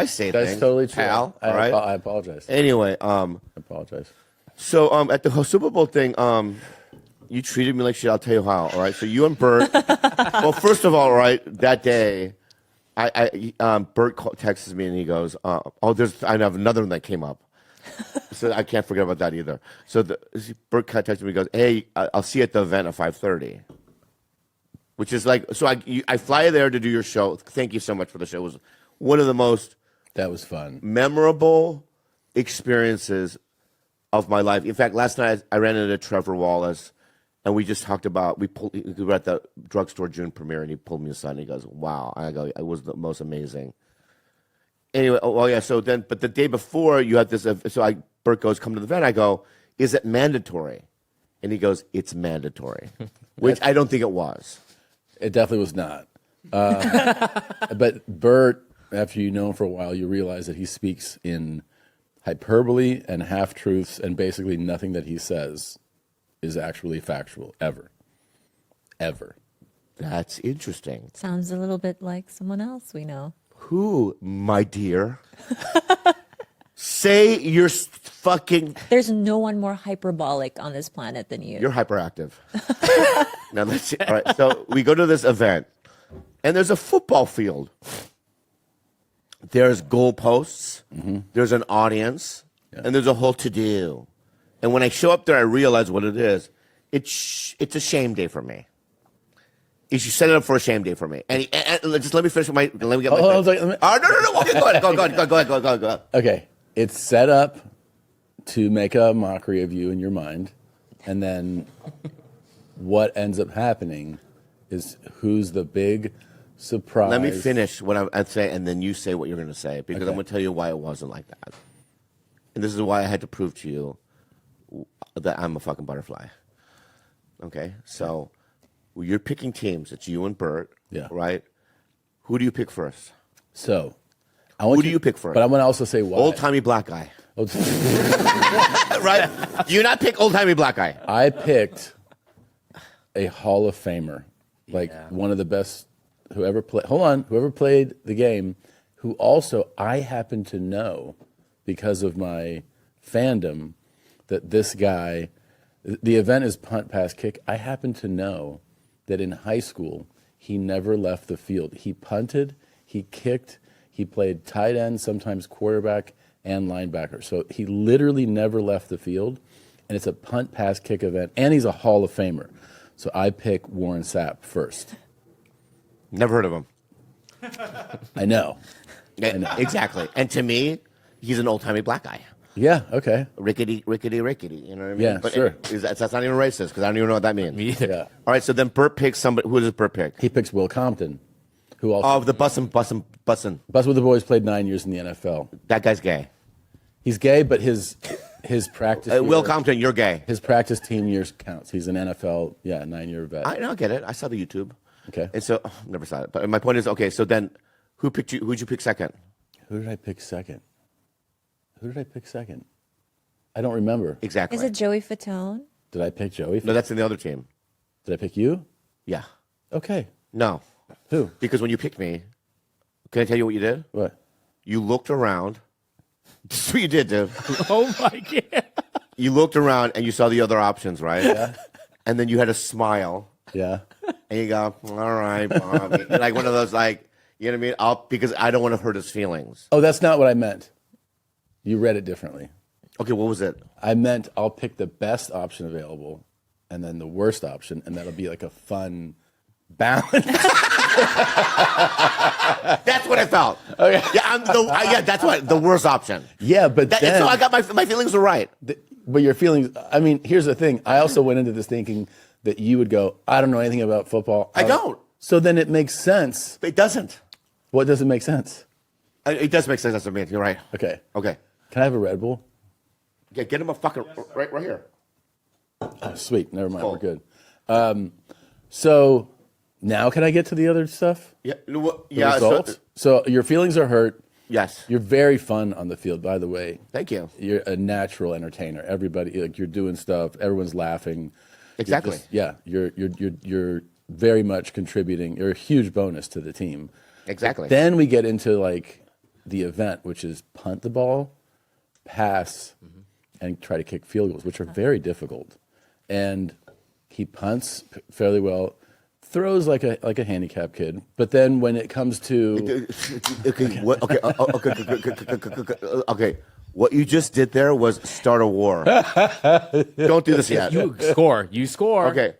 I say That's things. totally true. Pal, I, all right? I apologize. Anyway, I apologize. so at the Super Bowl thing, you treated me like shit. I'll tell you how. All right. So you and Bert. Well, first of all, right, that day, Bert texts me and he goes, I have another one that came up. So I can't forget about that either. So Bert texted me and goes, hey, I'll see you at the event at 5:30. Which is like, so I fly there to do your show. Thank you so much for the show. It was one of the most That was fun. memorable experiences of my life. In fact, last night I ran into Trevor Wallace, and we just talked about, we were at the drugstore June premiere, and he pulled me aside, and he goes, wow. I go, it was the most amazing. Anyway, but the day before, you had this, Bert goes, come to the event. I go, is it mandatory? And he goes, it's mandatory, which I don't think it was. It definitely was not. But Bert, after you know him for a while, you realize that he speaks in hyperbole and half-truths, and basically nothing that he says is actually factual, ever. Ever. That's interesting. Sounds a little bit like someone else we know. Who, my dear? Say you're fucking... There's no one more hyperbolic on this planet than you. You're hyperactive. Now let's see. All right, so we go to this event, and there's a football field. There's goalposts, there's an audience, and there's a whole to-do. And when I show up there, I realize what it is. It's a shame day for me. You should set it up for a shame day for me. And just let me finish my. Let me get my. No. Okay, go ahead. Okay, it's set up to make a mockery of you in your mind, and then what ends up happening is who's the big surprise. Let me finish what I'd say, and then you say what you're going to say, because I'm going to tell you why it wasn't like that. And this is why I had to prove to you that I'm a fucking butterfly. Okay, so you're picking teams. It's you and Bert, right? Who do you pick first? So, who do you pick first? But I want to also say why. Old-timey black guy. Right? Do you not pick old-timey black guy? I picked a Hall of Famer, like one of the best whoever played the game, who also I happen to know because of my fandom that this guy, the event is punt, pass, kick. I happen to know that in high school, he never left the field. He punted, he kicked, he played tight end, sometimes quarterback, and linebacker. So he literally never left the field, and it's a punt, pass, kick event, and he's a Hall of Famer. So I pick Warren Sapp first. Never heard of him. I know. Exactly. And to me, he's an old-timey black guy. Yeah, okay. Rickety. You know what I mean? Yeah, but sure. That's not even racist, because I don't even know what that means. Me either. Yeah. All right, so then Bert picks somebody. Who does Bert pick? He picks Will Compton, who also... Oh, the Bussin'. Bus with the Boys played 9 years in the NFL. That guy's gay. He's gay, but his practice... Will Compton, you're gay. His practice team years counts. He's an NFL, 9-year vet. I don't get it. I saw the YouTube. Okay. And so, never saw it. But my point is, okay, so then who picked you? Who'd you pick second? Who did I pick second? I don't remember. Exactly. Is it Joey Fatone? Did I pick Joey? No, that's in the other team. Did I pick you? Yeah. Okay. No. Who? Because when you picked me, can I tell you what you did? What? You looked around. This is what you did, dude. Oh my God. You looked around and you saw the other options, right? Yeah. And then you had a smile. Yeah. And you go, all right, Bobby. Like one of those, like, you know what I mean? Because I don't want to hurt his feelings. Oh, that's not what I meant. You read it differently. Okay, what was it? I meant I'll pick the best option available and then the worst option, and that'll be like a fun balance. That's what I felt. Okay. Yeah, that's what the worst option. Yeah, but then, so I got my feelings were right. But your feelings, I mean, here's the thing. I also went into this thinking that you would go, I don't know anything about football. I don't. So then it makes sense. It doesn't. What doesn't make sense? It does make sense to me. You're right. Okay. Okay. Can I have a Red Bull? Yeah, get him a fucking right here. Oh, sweet. Never mind. Cool. We're good. So now can I get to the other stuff? Yeah. The Yeah. results? So your feelings are hurt. Yes. You're very fun on the field, by the way. Thank you. You're a natural entertainer. Everybody, like, you're doing stuff. Everyone's laughing. Exactly. You're very much contributing. You're a huge bonus to the team. Exactly. Then we get into like the event, which is punt the ball, pass, and try to kick field goals, which are very difficult. And he punts fairly well, throws like a handicapped kid. But then when it comes to Okay. What you just did there was start a war. Don't do this yet. You score. Okay.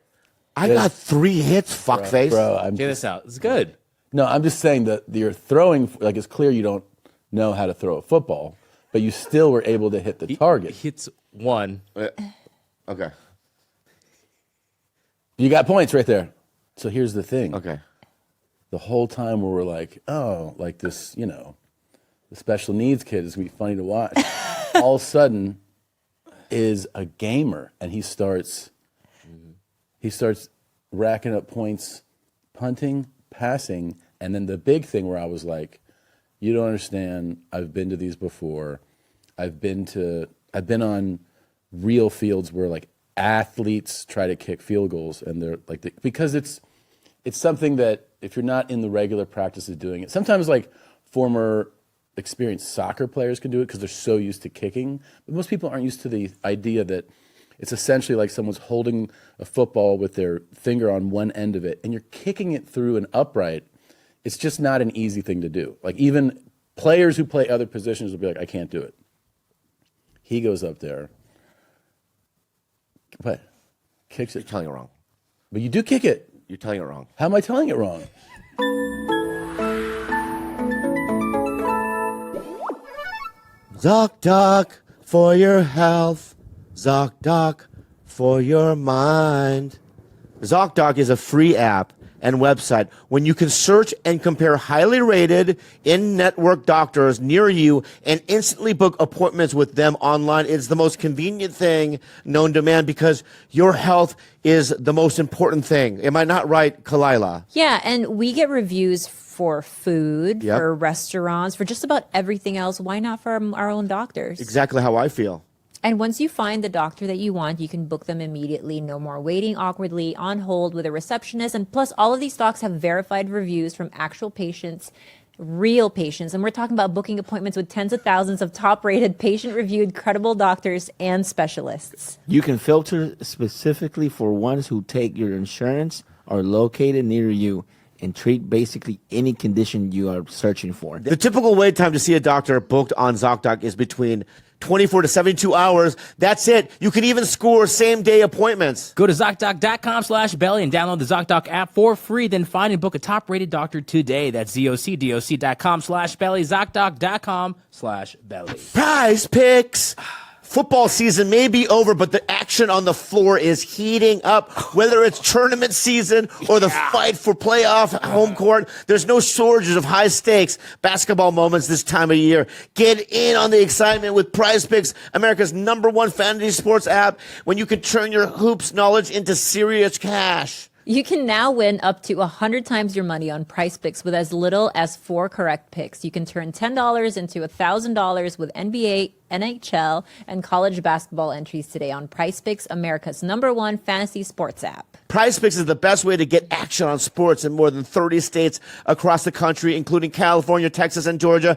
I got 3 hits, fuckface. bro, Check this out. It's good. No, I'm just saying that you're throwing, like it's clear you don't know how to throw a football, but you still were able to hit the target. Hits one. Okay. You got points right there. So here's the thing. Okay. The whole time we were like, oh, like this, the special needs kid is going to be funny to watch. All of a sudden is a gamer, and he starts racking up points, punting, passing, and then the big thing where I was like, you don't understand. I've been to these before. I've been on real fields where like athletes try to kick field goals, and they're like, because it's something that if you're not in the regular practice of doing it, sometimes like former experienced soccer players can do it because they're so used to kicking, but most people aren't used to the idea that it's essentially like someone's holding a football with their finger on one end of it, and you're kicking it through an upright. It's just not an easy thing to do. Like even players who play other positions will be like, I can't do it. He goes up there. What? Kicks You're it. telling it wrong. But you do kick it. You're telling it wrong. How am I telling it wrong? ZocDoc for your health. ZocDoc for your mind. ZocDoc is a free app and website when you can search and compare highly rated in-network doctors near you and instantly book appointments with them online. It's the most convenient thing known to man because your health is the most important thing. Am I not right, Khalyla? Yeah, and we get reviews for food, Yep. for restaurants, for just about everything else. Why not for our own doctors? Exactly how I feel. And once you find the doctor that you want, you can book them immediately. No more waiting awkwardly on hold with a receptionist. And plus, all of these docs have verified reviews from actual patients, real patients. And we're talking about booking appointments with tens of thousands of top-rated, patient-reviewed, credible doctors and specialists. You can filter specifically for ones who take your insurance, are located near you, and treat basically any condition you are searching for. The typical wait time to see a doctor booked on ZocDoc is between 24 to 72 hours. That's it. You can even score same-day appointments. Go to ZocDoc.com/belly and download the ZocDoc app for free. Then find and book a top-rated doctor today. That's ZocDoc.com/belly, ZocDoc.com/belly. Prize Picks. Football season may be over, but the action on the floor is heating up. Whether it's tournament season or the fight for playoff home court, there's no shortage of high-stakes basketball moments this time of year. Get in on the excitement with Prize Picks, America's #1 fantasy sports app, when you can turn your hoops knowledge into serious cash. You can now win up to 100 times your money on Price Picks with as little as 4 correct picks. You can turn $10 into $1,000 with NBA, NHL, and college basketball entries today on Price Picks, America's #1 fantasy sports app. Prize Picks is the best way to get action on sports in more than 30 states across the country, including California, Texas, and Georgia.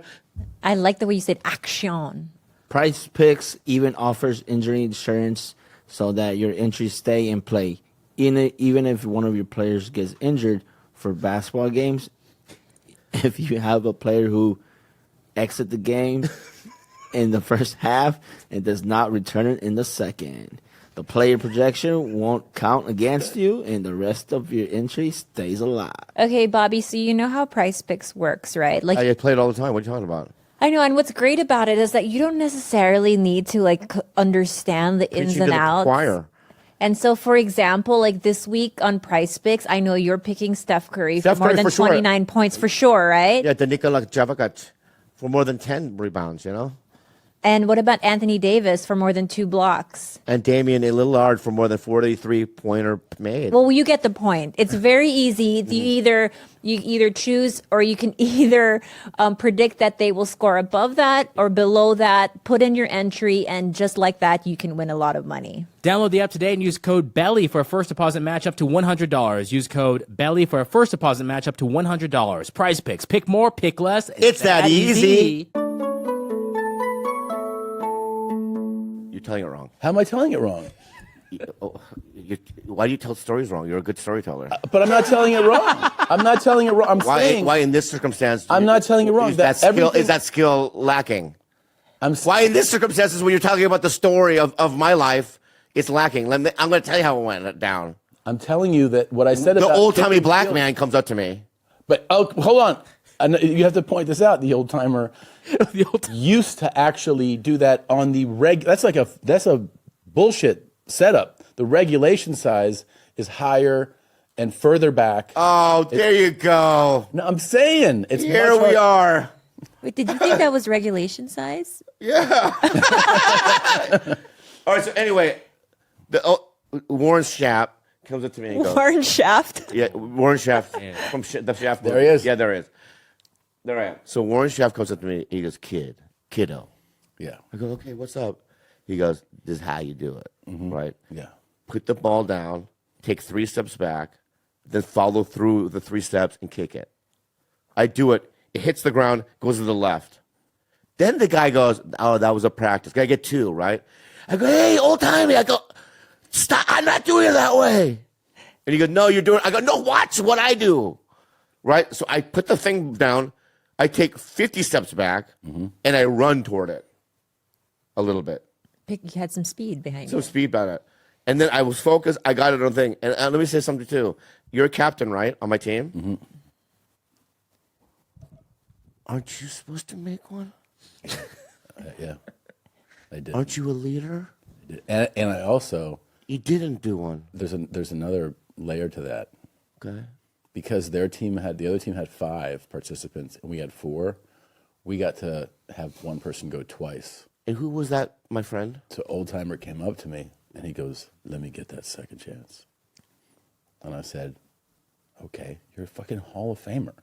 I like the way you said action. Price Picks even offers injury insurance so that your entries stay in play. Even if one of your players gets injured for basketball games, if you have a player who exits the game in the first half and does not return it in the second, the player projection won't count against you and the rest of your entry stays alive. Okay, Bobby, so you know how Price Picks works, right? Like, I play it all the time. What are you talking about? I know, and what's great about it is that you don't necessarily need to understand the ins Preaching and to the outs. choir. And so, for example, like this week on Price Picks, I know you're picking Steph Curry Steph for more Curry than for sure. 29 points for sure, right? Yeah, the Nikola Javakat for more than 10 rebounds, you know? And what about Anthony Davis for more than 2 blocks? And Damian Lillard for more than 43-pointer made. Well, you get the point. It's very easy. You either choose, or you can either predict that they will score above that or below that. Put in your entry, and just like that, you can win a lot of money. Download the app today and use code BELLY for a first deposit match up to $100. Use code BELLY for a first deposit match up to $100. Prize Picks. Pick more, pick less. It's that easy. You're telling it wrong. How am I telling it wrong? Why do you tell stories wrong? You're a good storyteller. But I'm not telling it wrong. I'm not telling it wrong. I'm saying Why in this circumstance? I'm not telling you wrong. Is that skill lacking? Why in this circumstances when you're talking about the story of my life, it's lacking? I'm going to tell you how it went down. I'm telling you that what I said about the old-timey black man comes up to me. But hold on. You have to point this out. The old timer used to actually do that on the That's a bullshit setup. The regulation size is higher and further back. Oh, there you go. No, I'm saying it's Here we are. Wait, did you think that was regulation size? Yeah. All right. So anyway, Warren Shapp comes up to me and goes, Warren Shaft. Yeah, Warren Shaft from the Shaft movie. There he is. Yeah, there he is. There I am. So Warren Shaft comes up to me and he goes, kiddo. Yeah. I go, okay, what's up? He goes, this is how you do it, right? Yeah. Put the ball down, take 3 steps back, then follow through the 3 steps and kick it. I do it. It hits the ground, goes to the left. Then the guy goes, oh, that was a practice. I get 2, right? I go, hey, old timey. I go, stop. I'm not doing it that way. And he goes, no, you're doing it. I go, no, watch what I do. Right? So I put the thing down. I take 50 steps back, and I run toward it a little bit. You had some speed behind Some you. speed about it. And then I was focused. I got it on the thing. And let me say something, too. You're a captain, right, on my team? Mm-hmm. Aren't you supposed to make one? Yeah. I did. Aren't you a leader? I did. And I also You didn't do one. there's another layer to that. Okay. Because the other team had 5 participants and we had 4, we got to have one person go twice. And who was that, my friend? So old timer came up to me and he goes, let me get that second chance. And I said, okay, you're a fucking Hall of Famer.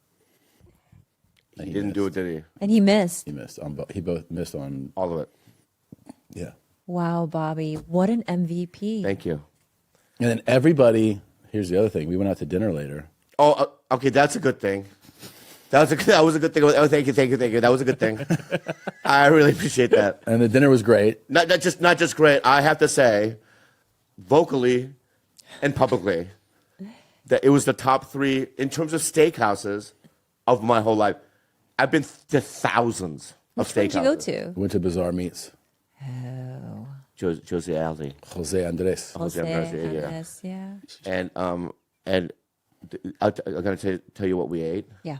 And He didn't do it, did he? And he missed. He missed. He both missed on. All of it. Yeah. Wow, Bobby. What an MVP. Thank you. And then everybody, here's the other thing. We went out to dinner later. Oh, okay, that's a good thing. That was a good thing. Oh, thank you. That was a good thing. I really appreciate that. And the dinner was great. Not just great. I have to say, vocally and publicly, that it was the top 3 in terms of steakhouses of my whole life. I've been to thousands of steakhouses. Where'd you go to? Went to Bazaar Meats. Oh. Jose Aldi. Jose Andres. Jose Andres, yeah. Andres, yeah. And I'm gonna tell you what we ate. Yeah.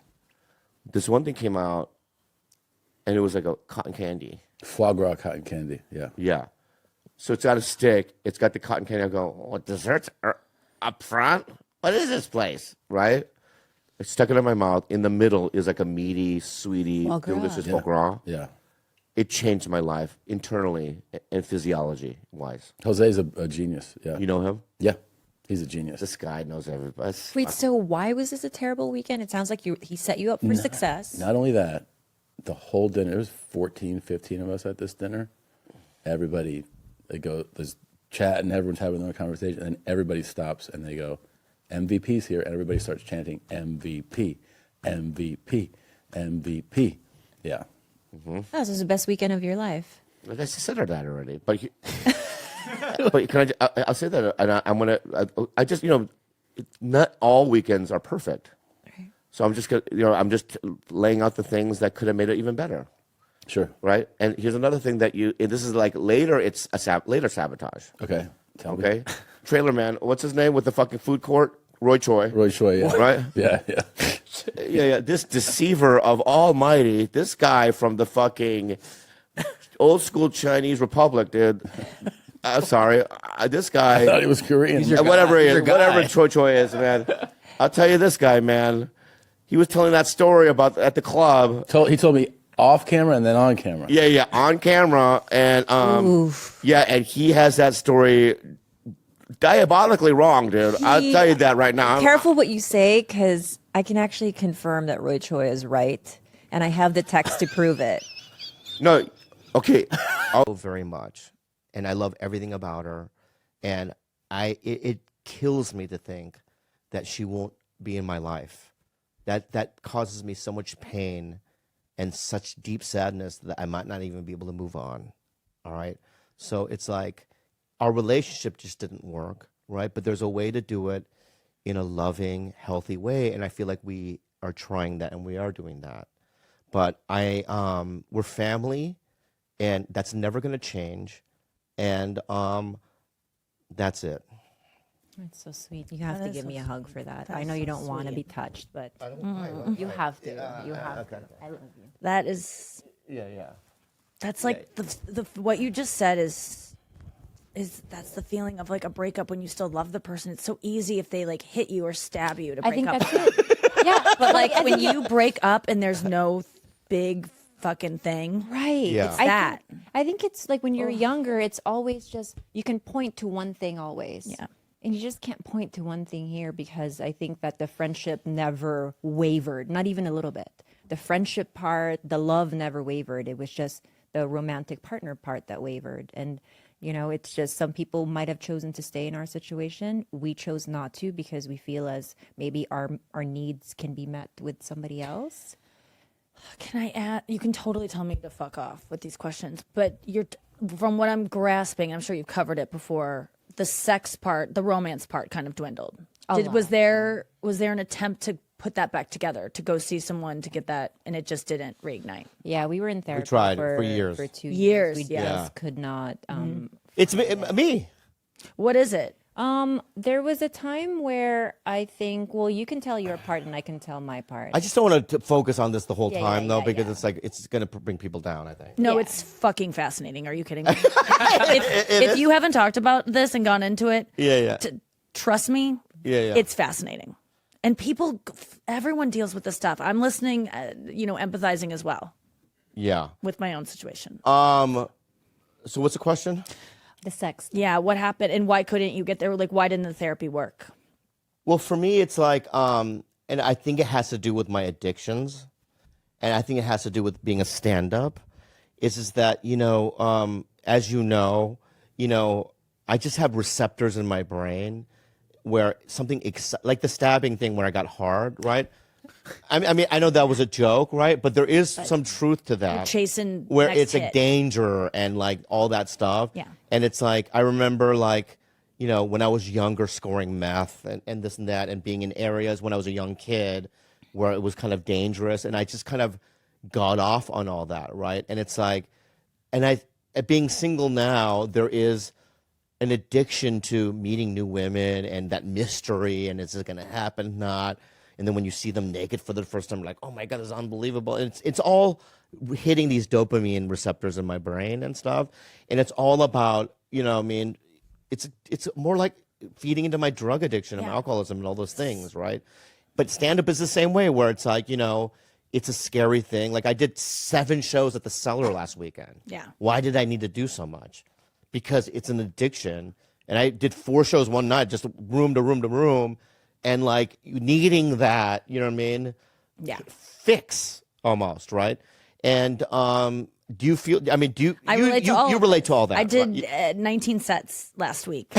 This one thing came out, and it was like a cotton candy. Foie gras cotton candy. Yeah. Yeah. So it's got a stick. It's got the cotton candy. I go, what, desserts are up front? What is this place? Right? I stuck it in my mouth. In the middle is like a meaty, sweetie, Foie gras. delicious foie gras. Yeah. It changed my life internally and physiology-wise. Jose's a genius. Yeah. You know him? Yeah. He's a genius. This guy knows everybody. Wait, so why was this a terrible weekend? It sounds like he set you up for success. Not only that, the whole dinner, there was 14, 15 of us at this dinner. Everybody, there's chat and everyone's having their conversation, and everybody stops and they go, MVP's here, and everybody starts chanting MVP, MVP, MVP. Yeah. Oh, this was the best weekend of your life. I guess you said that already, but but can I'll say that, and I'm gonna. I just not all weekends are perfect, so I'm just gonna, I'm just laying out the things that could have made it even better. Sure. Right. And here's another thing that this is like later. It's later sabotage. Okay. Tell me. Okay. Trailer man, what's his name with the fucking food court? Roy Choi. Roy Choi, yeah. Right. Yeah, yeah. Yeah. This deceiver of Almighty, this guy from the fucking old school Chinese Republic, dude. Sorry, this guy. I thought he was Korean. Whatever he He's is, your guy. whatever Choi Choi is, man. I'll tell you this guy, man. He was telling that story about at the club. He told me, off camera and then on camera. Yeah, on camera, and yeah, and he has that story diabolically wrong, dude. I'll tell you that right now. Careful what you say, because I can actually confirm that Roy Choi is right, and I have the text to prove it. No, okay. Very much, and I love everything about her, and it kills me to think that she won't be in my life. That causes me so much pain and such deep sadness that I might not even be able to move on. All right, so it's like our relationship just didn't work, right? But there's a way to do it in a loving, healthy way, and I feel like we are trying that, and we are doing that. But we're family, and that's never going to change, and that's it. It's so sweet. You have to give me a hug for that. I know you don't want to be touched, but you have to. You have to. I love you. That is, Yeah. that's like the what you just said is that's the feeling of like a breakup when you still love the person. It's so easy if they like hit you or stab you to I break think up. that's it. Yeah, But like when you break up and there's no big fucking thing, right. Yeah. it's that. I think it's like when you're younger, it's always just you can point to one thing always. Yeah. And you just can't point to one thing here because I think that the friendship never wavered, not even a little bit. The friendship part, the love never wavered. It was just the romantic partner part that wavered. And, you know, it's just some people might have chosen to stay in our situation. We chose not to because we feel as maybe our needs can be met with somebody else. Can I add? You can totally tell me to fuck off with these questions, but from what I'm grasping, I'm sure you've covered it before. The sex part, the romance part, kind of dwindled. Was there an attempt to put that back together, to go see someone to get that, and it just didn't reignite? Yeah, we were in therapy tried for years. For 2 Years, We yeah. just could not. It's me. What is it? There was a time where I think, well, you can tell your part and I can tell my part. I just don't want to focus on this the whole Yeah, time, yeah, though, yeah, because yeah. it's like it's going to bring people down, I think. No, Yeah. it's fucking fascinating. Are you kidding me? if you haven't talked about this and gone into it, Yeah. trust me, Yeah. it's fascinating. And everyone deals with this stuff. I'm listening, empathizing as well Yeah. with my own situation. So what's the question? the sex. Yeah, what happened and why couldn't you get there? Like, why didn't the therapy work? Well, for me, it's like, and I think it has to do with my addictions, and I think it has to do with being a stand-up. Is that as you know, I just have receptors in my brain where something like the stabbing thing where I got hard, right? I mean, I know that was a joke, right? But there is some truth to that. Chasing where next it's hit. like danger and like all that stuff. Yeah. And it's like I remember like when I was younger, scoring meth and this and that, and being in areas when I was a young kid where it was kind of dangerous, and I just kind of got off on all that, right? And it's like, being single now, there is an addiction to meeting new women and that mystery, and is it going to happen, not? And then when you see them naked for the first time, you're like, oh my God, this is unbelievable. And it's all hitting these dopamine receptors in my brain and stuff. And it's all about, it's more like feeding into my drug addiction and my alcoholism and all those things, right? But stand-up is the same way, where it's like, it's a scary thing. Like I did 7 shows at the Cellar last weekend. Yeah. Why did I need to do so much? Because it's an addiction. And I did 4 shows one night, just room to room to room. And like needing that, you know what I mean? Yeah. Fix almost, right? And do you feel? I mean, I relate to all. You relate to all that. I did right? 19 sets last week.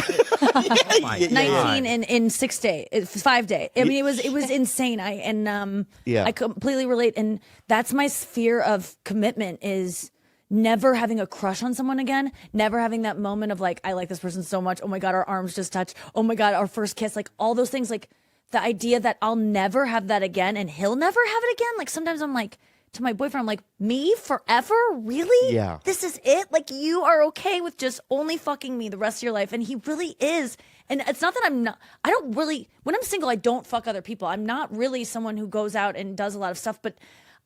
My 19 God. in 6 days, 5 days. I mean, it was insane. I completely relate, and that's my fear of commitment is never having a crush on someone again, never having that moment of like, I like this person so much. Oh my God, our arms just touched. Oh my God, our first kiss, like all those things, like the idea that I'll never have that again and he'll never have it again. Like sometimes I'm like, to my boyfriend, I'm like, me forever? Really? Yeah. This is it? Like you are okay with just only fucking me the rest of your life. And he really is. And it's not that when I'm single, I don't fuck other people. I'm not really someone who goes out and does a lot of stuff, but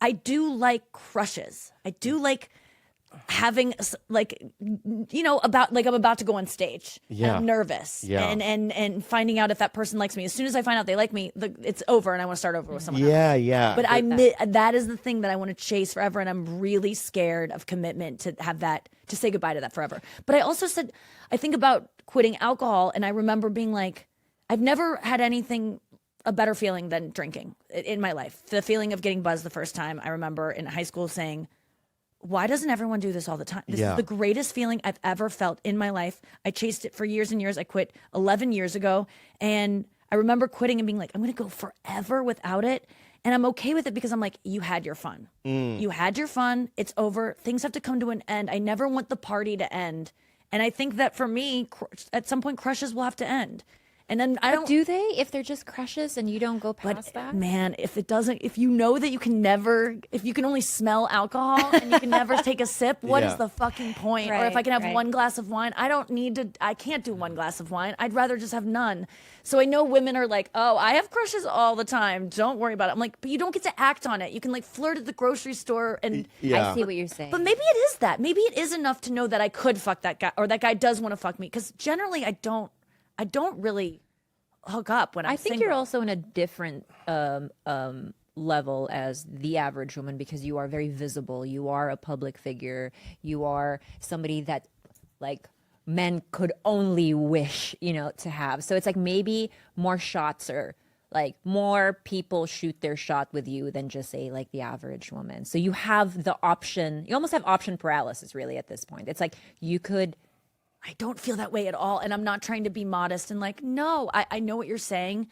I do like crushes. I do like having like, about like I'm about to go on stage. Yeah. I'm nervous. Yeah. And finding out if that person likes me. As soon as I find out they like me, it's over, and I want to start over with someone else. Yeah. But that is the thing that I want to chase forever, and I'm really scared of commitment to have that, to say goodbye to that forever. But I also said, I think about quitting alcohol, and I remember being like, I've never had a better feeling than drinking in my life. The feeling of getting buzzed the first time. I remember in high school saying, why doesn't everyone do this all the time? This is the greatest feeling I've ever felt in my life. I chased it for years and years. I quit 11 years ago. And I remember quitting and being like, I'm going to go forever without it. And I'm okay with it because I'm like, you had your fun. You had your fun. It's over. Things have to come to an end. I never want the party to end. And I think that for me, at some point, crushes will have to end. And then do they? If they're just crushes and you don't go past that? Man, if you know that if you can only smell alcohol and you can never take a sip, what is the fucking point? Or if I can have one glass of wine, I can't do one glass of wine. I'd rather just have none. So I know women are like, oh, I have crushes all the time. Don't worry about it. I'm like, but you don't get to act on it. You can like flirt at the grogrocery store and I see what you're saying. But maybe it is that. Maybe it is enough to know that I could fuck that guy, or that guy does want to fuck me. Because generally I don't really hook up when I'm I think single. you're also in a different level as the average woman because you are very visible. You are a public figure. You are somebody that like men could only wish, to have. So it's like maybe more shots or like more people shoot their shot with you than just say like the average woman. So you have the option. You almost have option paralysis really at this point. It's like you could. I don't feel that way at all. And I'm not trying to be modest and like, no, I know what you're saying.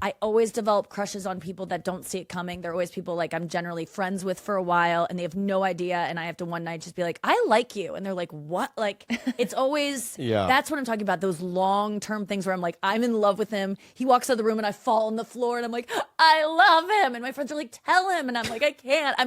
I always develop crushes on people that don't see it coming. They're always people like I'm generally friends with for a while and they have no idea. And I have to one night just be like, I like you. And they're like, what? Like, it's always, that's what I'm talking about. Those long-term things where I'm like, I'm in love with him. He walks out of the room and I fall on the floor and I'm like, I love him. And my friends are like, tell him. And I'm like, I can't.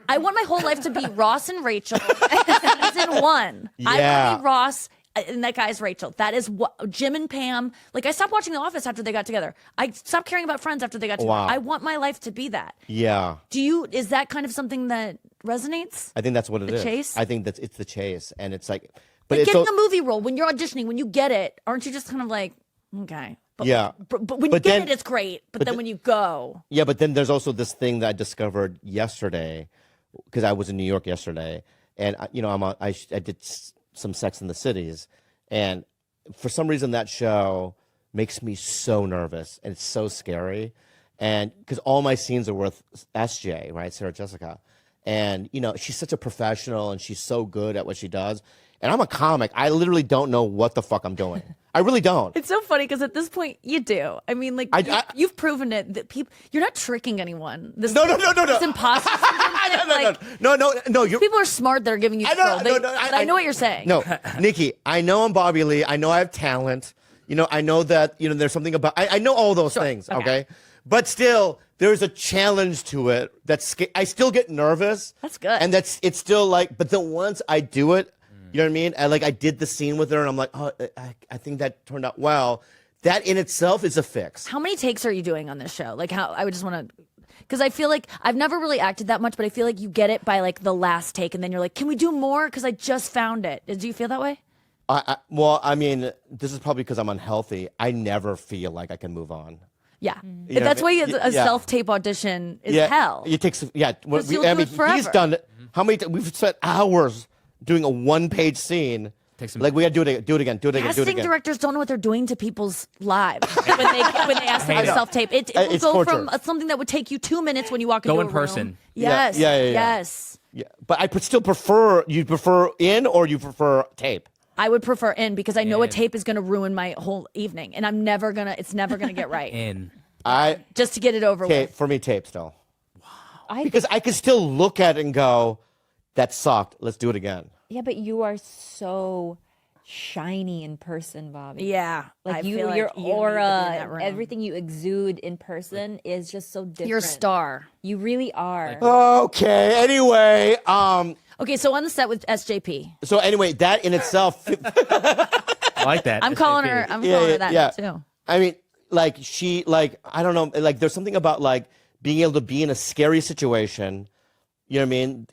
I want my whole life to be Ross and Rachel season 1. I want to be Ross and that guy's Rachel. That is what Jim and Pam. Like I stopped watching The Office after they got together. I stopped caring about Friends after they got together. Wow. I want my life to be that. Yeah. Is that kind of something that resonates? I think that's what it is. The chase? I think it's the chase, and it's like, but Like it's getting a movie role when you're auditioning, when you get it, aren't you just kind of like, okay? But, Yeah. But when you But get then- it, it's great. But then when you go, Yeah, but then there's also this thing that I discovered yesterday, because I was in New York yesterday, and I did some Sex in the Cities, and for some reason that show makes me so nervous and it's so scary, and because all my scenes are with SJ, right, Sarah Jessica, and she's such a professional and she's so good at what she does, and I'm a comic. I literally don't know what the fuck I'm doing. I really don't. it's so funny because at this point you do. I mean, like you've proven it that you're not tricking anyone. This No. This imposter syndrome thing, No. You're, people are smart that are giving you the role. I know what you're saying. No, Nikki, I know I'm Bobby Lee. I know I have talent. I know that, there's something about, I know all those things, okay? But still, there's a challenge to it I still get nervous. That's good. And it's still like, but then once I do it, you know what I mean? I did the scene with her and I'm like, oh, I think that turned out well. That in itself is a fix. How many takes are you doing on this show? Like I would just want to, because I feel like I've never really acted that much, but I feel like you get it by like the last take and then you're like, can we do more? Because I just found it. Do you feel that way? Well, I mean, this is probably because I'm unhealthy. I never feel like I can move on. Yeah. You know, That's why yeah. a self-tape audition is hell. It takes, yeah. you'll do it he's forever. done it. How many we've spent hours doing a one-page scene. Like we got to do it again. Casting directors don't know what they're doing to people's lives when they ask them to self-tape. It will It's go torture. from something that would take you 2 minutes when you walk into Go a in room. person. Yes. Yeah. Yes. Yeah, but I still prefer. You prefer in or you prefer tape? I would prefer in because I know a tape is going to ruin my whole evening, and it's never going to get right. In. Just to get it over with. For me, tape still. I Because I can still look at it and go, that sucked. Let's do it again. Yeah, but you are so shiny in person, Bobby. Yeah, Like I you, feel like your you need to be in aura, that room. everything you exude in person is just so different. You're a star. You really are. Okay. Anyway, Okay, so on the set with SJP, so anyway, that in itself. I like that. I'm calling her. I'm calling her that too. I mean, like she, like I don't know, like there's something about like being able to be in a scary situation. You know what I mean?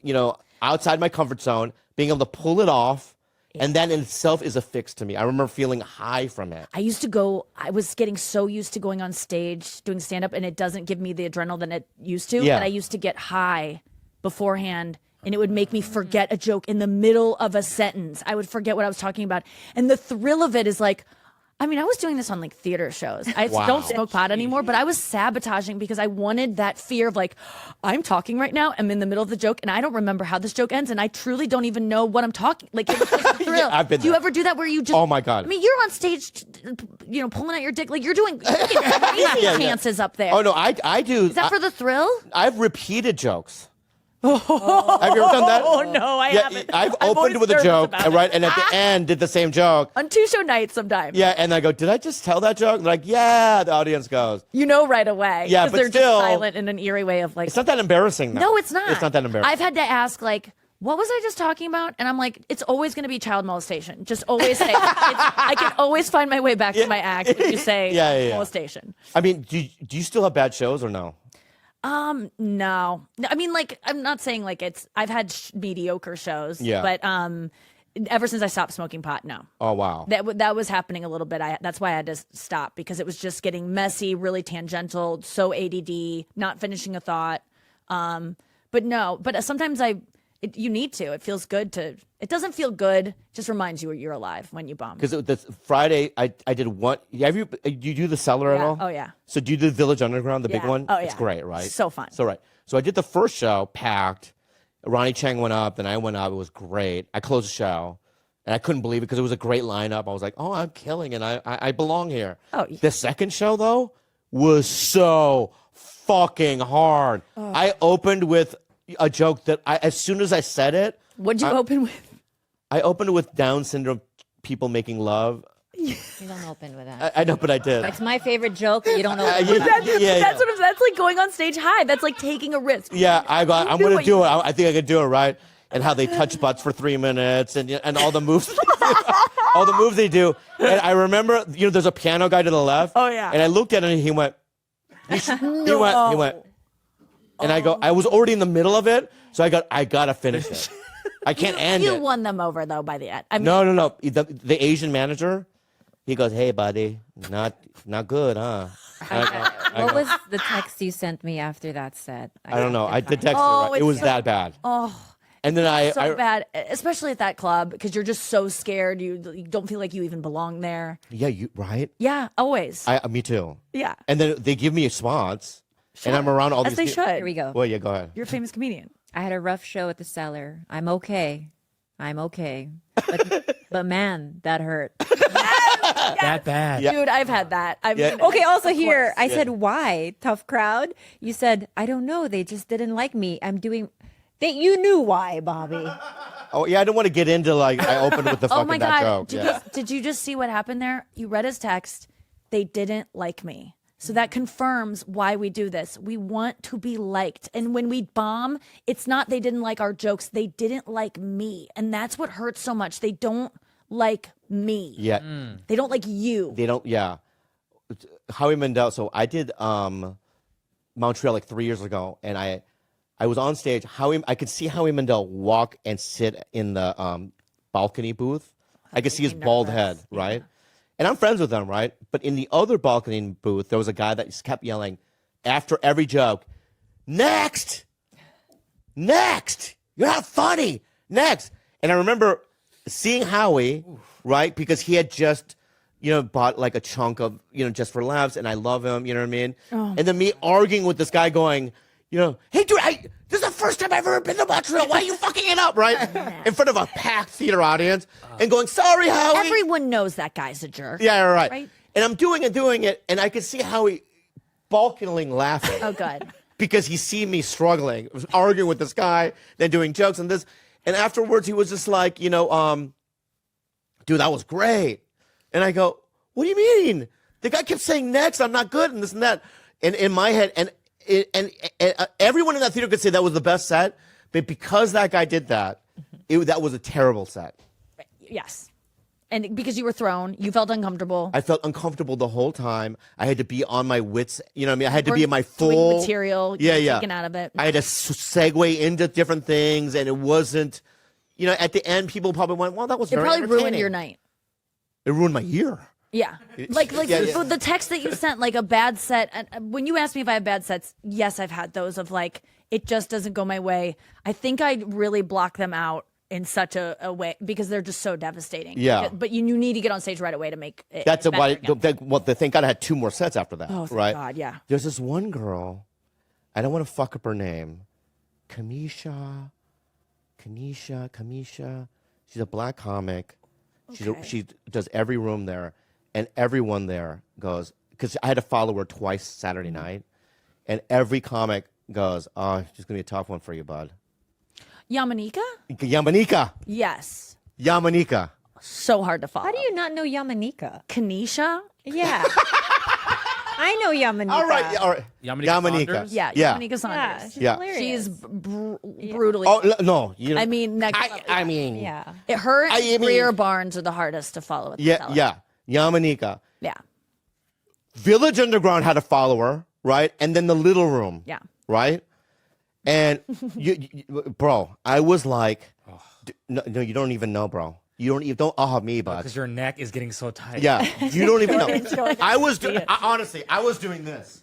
outside my comfort zone, being able to pull it off, and that in itself is a fix to me. I remember feeling high from it. I was getting so used to going on stage, doing stand up, and it doesn't give me the adrenaline that it used to. Yeah. And I used to get high beforehand, and it would make me forget a joke in the middle of a sentence. I would forget what I was talking about. And the thrill of it is like, I mean, I was doing this on like theater shows. I don't smoke pot anymore, but I was sabotaging because I wanted that fear of like, I'm talking right now. I'm in the middle of the joke and I don't remember how this joke ends. And I truly don't even know what I'm talking. Like, it was just a thrill. I've been do you there. ever do that where you just, Oh my God. I mean, you're on stage, pulling out your dick. Like you're getting crazy chances up there. Oh no, I do. Is that for the thrill? I've repeated jokes. Have you ever done that? Oh no, I haven't. I've always opened with a nervous joke, about it. right, and at the end did the same joke. On 2-show nights sometimes. Yeah, and I go, did I just tell that joke? They're like, yeah. The audience goes, You know right away. Yeah, 'cause but they're still- just silent in an eerie way of like, it's not that embarrassing, though. no, it's not. It's not that embarrassing. I've had to ask, like, what was I just talking about? And I'm like, it's always going to be child molestation. Just always say it. I can always find my way back to my act when you say Yeah. molestation. I mean, do you still have bad shows or no? No. I mean, like, I'm not saying like I've had mediocre shows. Yeah. But ever since I stopped smoking pot, no. Oh, wow. That was happening a little bit. That's why I had to stop because it was just getting messy, really tangential, so ADD, not finishing a thought. But no, but sometimes you need to. It feels good to. It doesn't feel good. Just reminds you you're alive when you bomb. Because this Friday, I did one. Do you do the cellar at Yeah. all? Oh, yeah. So do you do the Village Underground, the big Yeah. one? Oh, It's yeah. great, right? So fun. So right. So I did the first show, packed. Ronnie Chang went up, then I went up. It was great. I closed the show, and I couldn't believe it because it was a great lineup. I was like, oh, I'm killing it. I belong here. Oh, yeah. The second show, though, was so fucking hard. Oh. I opened with a joke that as soon as I said it, What'd you open with? I opened with Down syndrome people making love. You don't open with that. I know, but I did. It's my favorite joke. You don't open yeah, with that. That's like going on stage high. That's like taking a risk. Yeah, I'm do going to what do you- it. I think I can do it, right? And how they touch butts for 3 minutes and all the moves, all the moves they do. And I remember, there's a piano guy to the left. Oh, yeah. And I looked at him and he went, he went. And I go, I was already in the middle of it. So I got to finish it. I can't end You it. won them over though by the end. I mean, No. The Asian manager, he goes, hey, buddy, not good, huh? What was the text you sent me after that set? I don't know. I did text Oh, you, right? It it's was so- that bad. Oh, And then I bad, especially at that club because you're just so scared. You don't feel like you even belong there. yeah, you right? Yeah, always. Me too. yeah, And then they give me a spots, and I'm around all as they these. should. Here we go. Well, yeah, go ahead. You're a famous comedian. I had a rough show at the cellar. I'm okay. But man, that hurt. That bad. Yeah. Dude, I've had that. Okay, also here, I said, why? Tough crowd. You said, I don't know. They just didn't like me. You knew why, Bobby. Oh yeah, I don't want to get into like I opened with the Oh fucking my that god! joke. Did you just see what happened there? You read his text. They didn't like me. So that confirms why we do this. We want to be liked. And when we bomb, it's not they didn't like our jokes. They didn't like me. And that's what hurts so much. They don't like me. Yeah, They don't like you. they don't. Yeah, Howie Mandel. So I did Montreal like 3 years ago, and I was on stage. I could see Howie Mandel walk and sit in the balcony booth. I could see his bald head, right? And I'm friends with him, right? But in the other balcony booth, there was a guy that just kept yelling after every joke, next, you're not funny, next. And I remember seeing Howie, right? Because he had just, bought like a chunk of, just for laughs, and I love him, you know what I mean? And then me arguing with this guy going, hey, dude, this is the first time I've ever been to Montreal. Why are you fucking it up, right? In front of a packed theater audience and going, sorry, Howie. Everyone knows that guy's a jerk. Yeah, right. Right? And I'm doing it, and I could see Howie balkily laughing. Oh, good. Because he seen me struggling, arguing with this guy, then doing jokes and this. And afterwards, he was just like, dude, that was great. And I go, what do you mean? The guy kept saying next, I'm not good, and this and that. And in my head, and everyone in that theater could say that was the best set, but because that guy did that, that was a terrible set. Yes. And because you were thrown, you felt uncomfortable. I felt uncomfortable the whole time. I had to be on my wits. You know what I mean? I had to be in my Doing full material. Yeah, you were yeah. Taken out of it. I had to segue into different things, and it wasn't. You know, at the end, people probably went, "Well, that was It very probably ruined entertaining." your night. It ruined my year. Yeah, like Yeah, yeah. the text that you sent, like a bad set. And when you asked me if I have bad sets, yes, I've had those of like it just doesn't go my way. I think I really block them out in such a way because they're just so devastating. Yeah. But you need to get on stage right away to make it. That's better why. again. Thank God I had 2 more sets after that. Oh, thank right? God, yeah. There's this one girl. I don't want to fuck up her name. Kamisha. She's a black comic. Okay. She does every room there, and everyone there goes, because I had to follow her twice Saturday night, and every comic goes, "Oh, it's just gonna be a tough one for you, bud." Yamanika? Yamanika. Yes. So hard to follow. How do you not know Yamanika? Kanisha? Yeah. I know Yamanika. All right. Yamanika Saunders? Yeah, Yeah. Yamanika Yeah, Saunders. she's Yeah. hilarious. She's brutally. Oh no, you know. I mean, next I mean, yeah. her and I mean- Greer Barnes are the hardest to follow. At the yeah, cellar. yeah. Yamanika. Yeah. Village Underground had a follower, right? And then the Little Room. Yeah. Right? And bro, I was like, no, you don't even know, bro. You don't me, bud. Because your neck is getting so tight. Yeah, you don't even know. Enjoy it. I was honestly, I was doing this,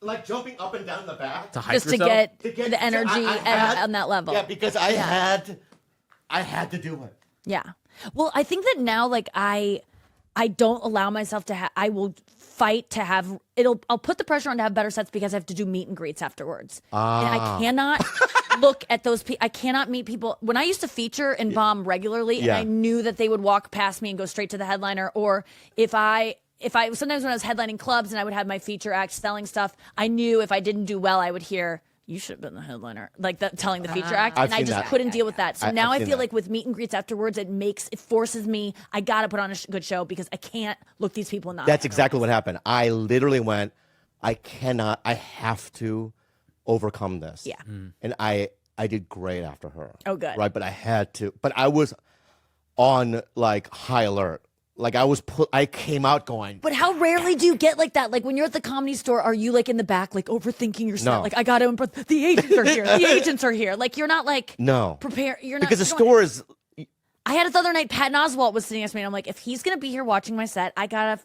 like jumping up and down the back To hype Just to yourself? get, to get the energy I had- on that level. Yeah, because I had to do it. Yeah. Well, I think that now, like I don't allow myself to have. I will fight to have. I'll put the pressure on to have better sets because I have to do meet and greets afterwards, and I cannot look at those people. I cannot meet people. When I used to feature and bomb regularly, and Yeah. I knew that they would walk past me and go straight to the headliner, or if I sometimes when I was headlining clubs and I would have my feature act selling stuff, I knew if I didn't do well, I would hear, "You should have been the headliner," like that, telling the feature act, I've and I seen just that. couldn't deal with that. So now I've I seen feel that. like with meet and greets afterwards, it forces me. I gotta put on a good show because I can't look these people in the eye. That's exactly what happened. I literally went, I have to overcome this. Yeah. And I did great after her. Oh, good. Right, but I had to. But I was on like high alert. Like I came out going, But how rarely do you get like that? Like when you're at the Comedy Store, are you like in the back, like overthinking your set? No. Like I gotta impress. The agents are here. The agents are here. Like you're not like no. prepare. You're not Because the you don't- store is, I had it the other night. Patton Oswalt was sitting next to me, and I'm like, if he's gonna be here watching my set, I gotta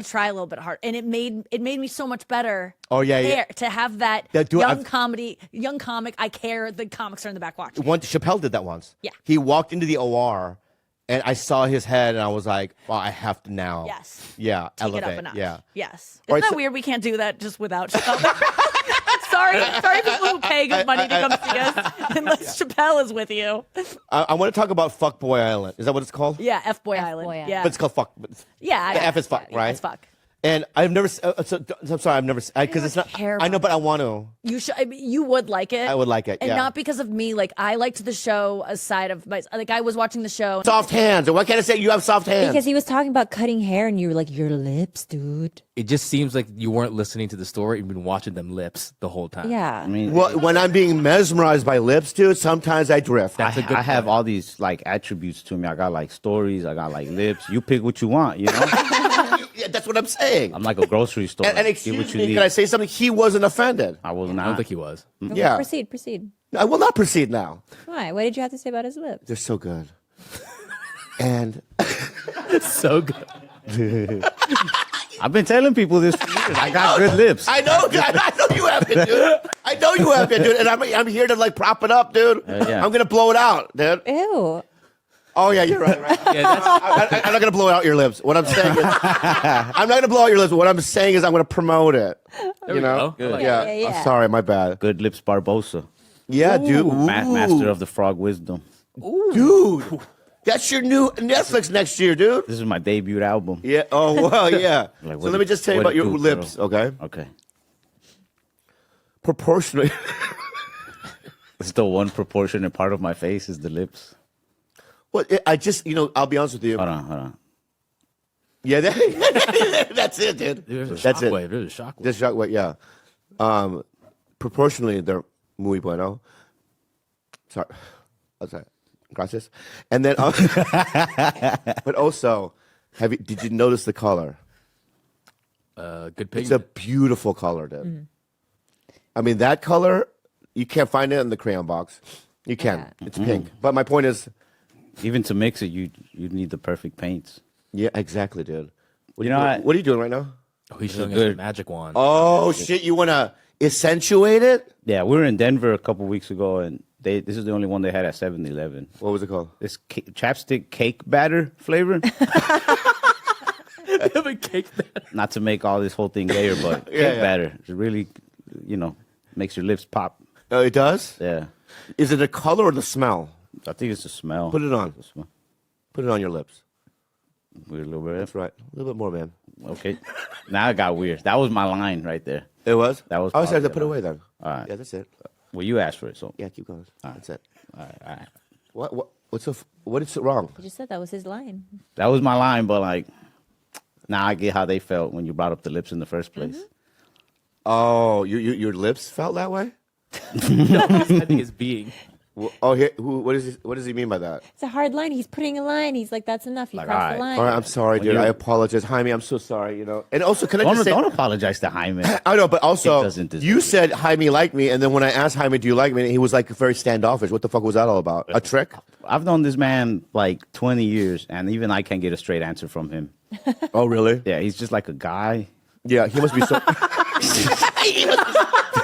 try a little bit hard. And it made me so much better. Oh, yeah, yeah. there, to have that I've- young comic. I care. The comics are in the back watching. Chappelle did that once. Yeah. He walked into the OR and I saw his head and I was like, well, I have to now. Yes. Yeah. Take elevate. it up a notch. Yeah. Yes. All Isn't right, that weird? We can't do that just without Chappelle. sorry, people who pay good money to come see us, unless Chappelle is with you. I want to talk about Fuckboy Island. Is that what it's called? Yeah, F-Boy F-Boy Island. Island. Yeah. But it's called Fuck. Yeah. The F is fuck, yeah, right? It's fuck. And I've never. I'm sorry. I've never. Because it's not. care I know, about but I want to. You should. I mean, you would like it. I would like it, and yeah. not because of me. Like I liked the show aside of my. Like I was watching the show. Soft hands. Why can't I say you have soft hands? Because he was talking about cutting hair, and you were like, "Your lips, dude." It just seems like you weren't listening to the story. You've been watching them lips the whole time. Yeah. I mean, Well, when I'm being mesmerized by lips, dude, sometimes I drift. That's a good I have point. all these like attributes to me. I got like stories. I got like lips. You pick what you want. You know, Yeah, that's what I'm saying. I'm like a grocery store. And Get excuse what you me, need. can I say something? He wasn't offended. I was I not. don't think he was. Yeah. Proceed. I will not proceed now. Why? What did you have to say about his lips? They're so good. And So good. I've been telling people this for years. I got good lips. I know you have been, dude. I know you have been, dude. And I'm here to like prop it up, dude. Yeah. I'm gonna blow it out, dude. Ew. Oh yeah, you're right. Yeah, that's, I'm not gonna blow out your lips. What I'm saying is, I'm not gonna blow out your lips. What I'm saying is, I'm gonna promote it. there You we know? go. I like Yeah. it. Yeah. I'm sorry, my bad. Good lips, Barbosa. Yeah, dude. Master of the frog wisdom. Dude, that's your new Netflix next year, dude. This is my debut album. Yeah. Oh well, yeah. Like, So what let me just tell you what about your it do, lips, bro? okay? Okay. Proportionally. It's the one proportionate part of my face is the lips. Well, I just, I'll be honest with you. Hold on. Yeah, that's it, dude. There's a That's it. shockwave. There's a shockwave. Just shockwave, yeah. Proportionally, they're muy bueno. Sorry. Gracias. And then, but also, did you notice the color? Good It's a pigment. beautiful color, dude. I mean, that color, you can't find it in the crayon box. You can. Yeah. It's pink. But my point is, Even to mix it, you need the perfect paints. yeah, exactly, dude. What You know, what are you doing right now? Oh, he's showing us good. the magic wand. Oh, shit. You want to accentuate it? Yeah, we were in Denver a couple weeks ago, and this is the only one they had at 7-Eleven. What was it called? This chapstick cake batter flavor. They have a cake batter. Not to make all this whole thing gayer, but cake yeah. batter. It really, makes your lips pop. Oh, it does? Yeah. Is it the color or the smell? I think it's the smell. Put it on. The smell. Put it on your lips. Weird little bit. That's right. A little bit more, man. Okay. Now it got weird. That was my line right there. It was? That was I was have to probably put it the away then. All right. Yeah, that's it. Well, you asked for it, so. Yeah, keep going. That's it. All right. What is wrong? He just said that was his line. That was my line, but now I get how they felt when you brought up the lips in the first place. Oh, your lips felt that way? I think it's being. Oh, what does he mean by that? It's a hard line. He's putting a line. He's like, that's enough. You crossed alright. the line. All right, I'm sorry, dude. you're- I apologize. Jaime, I'm so sorry, And also, can I just say... Don't apologize to Jaime. I know, but also, It doesn't deserve you it. said Jaime liked me, and then when I asked Jaime, do you like me, he was like very standoffish. What the fuck was that all about? A trick? I've known this man 20 years, and even I can't get a straight answer from him. Oh, really? Yeah, he's just like a guy. Yeah, he must be so...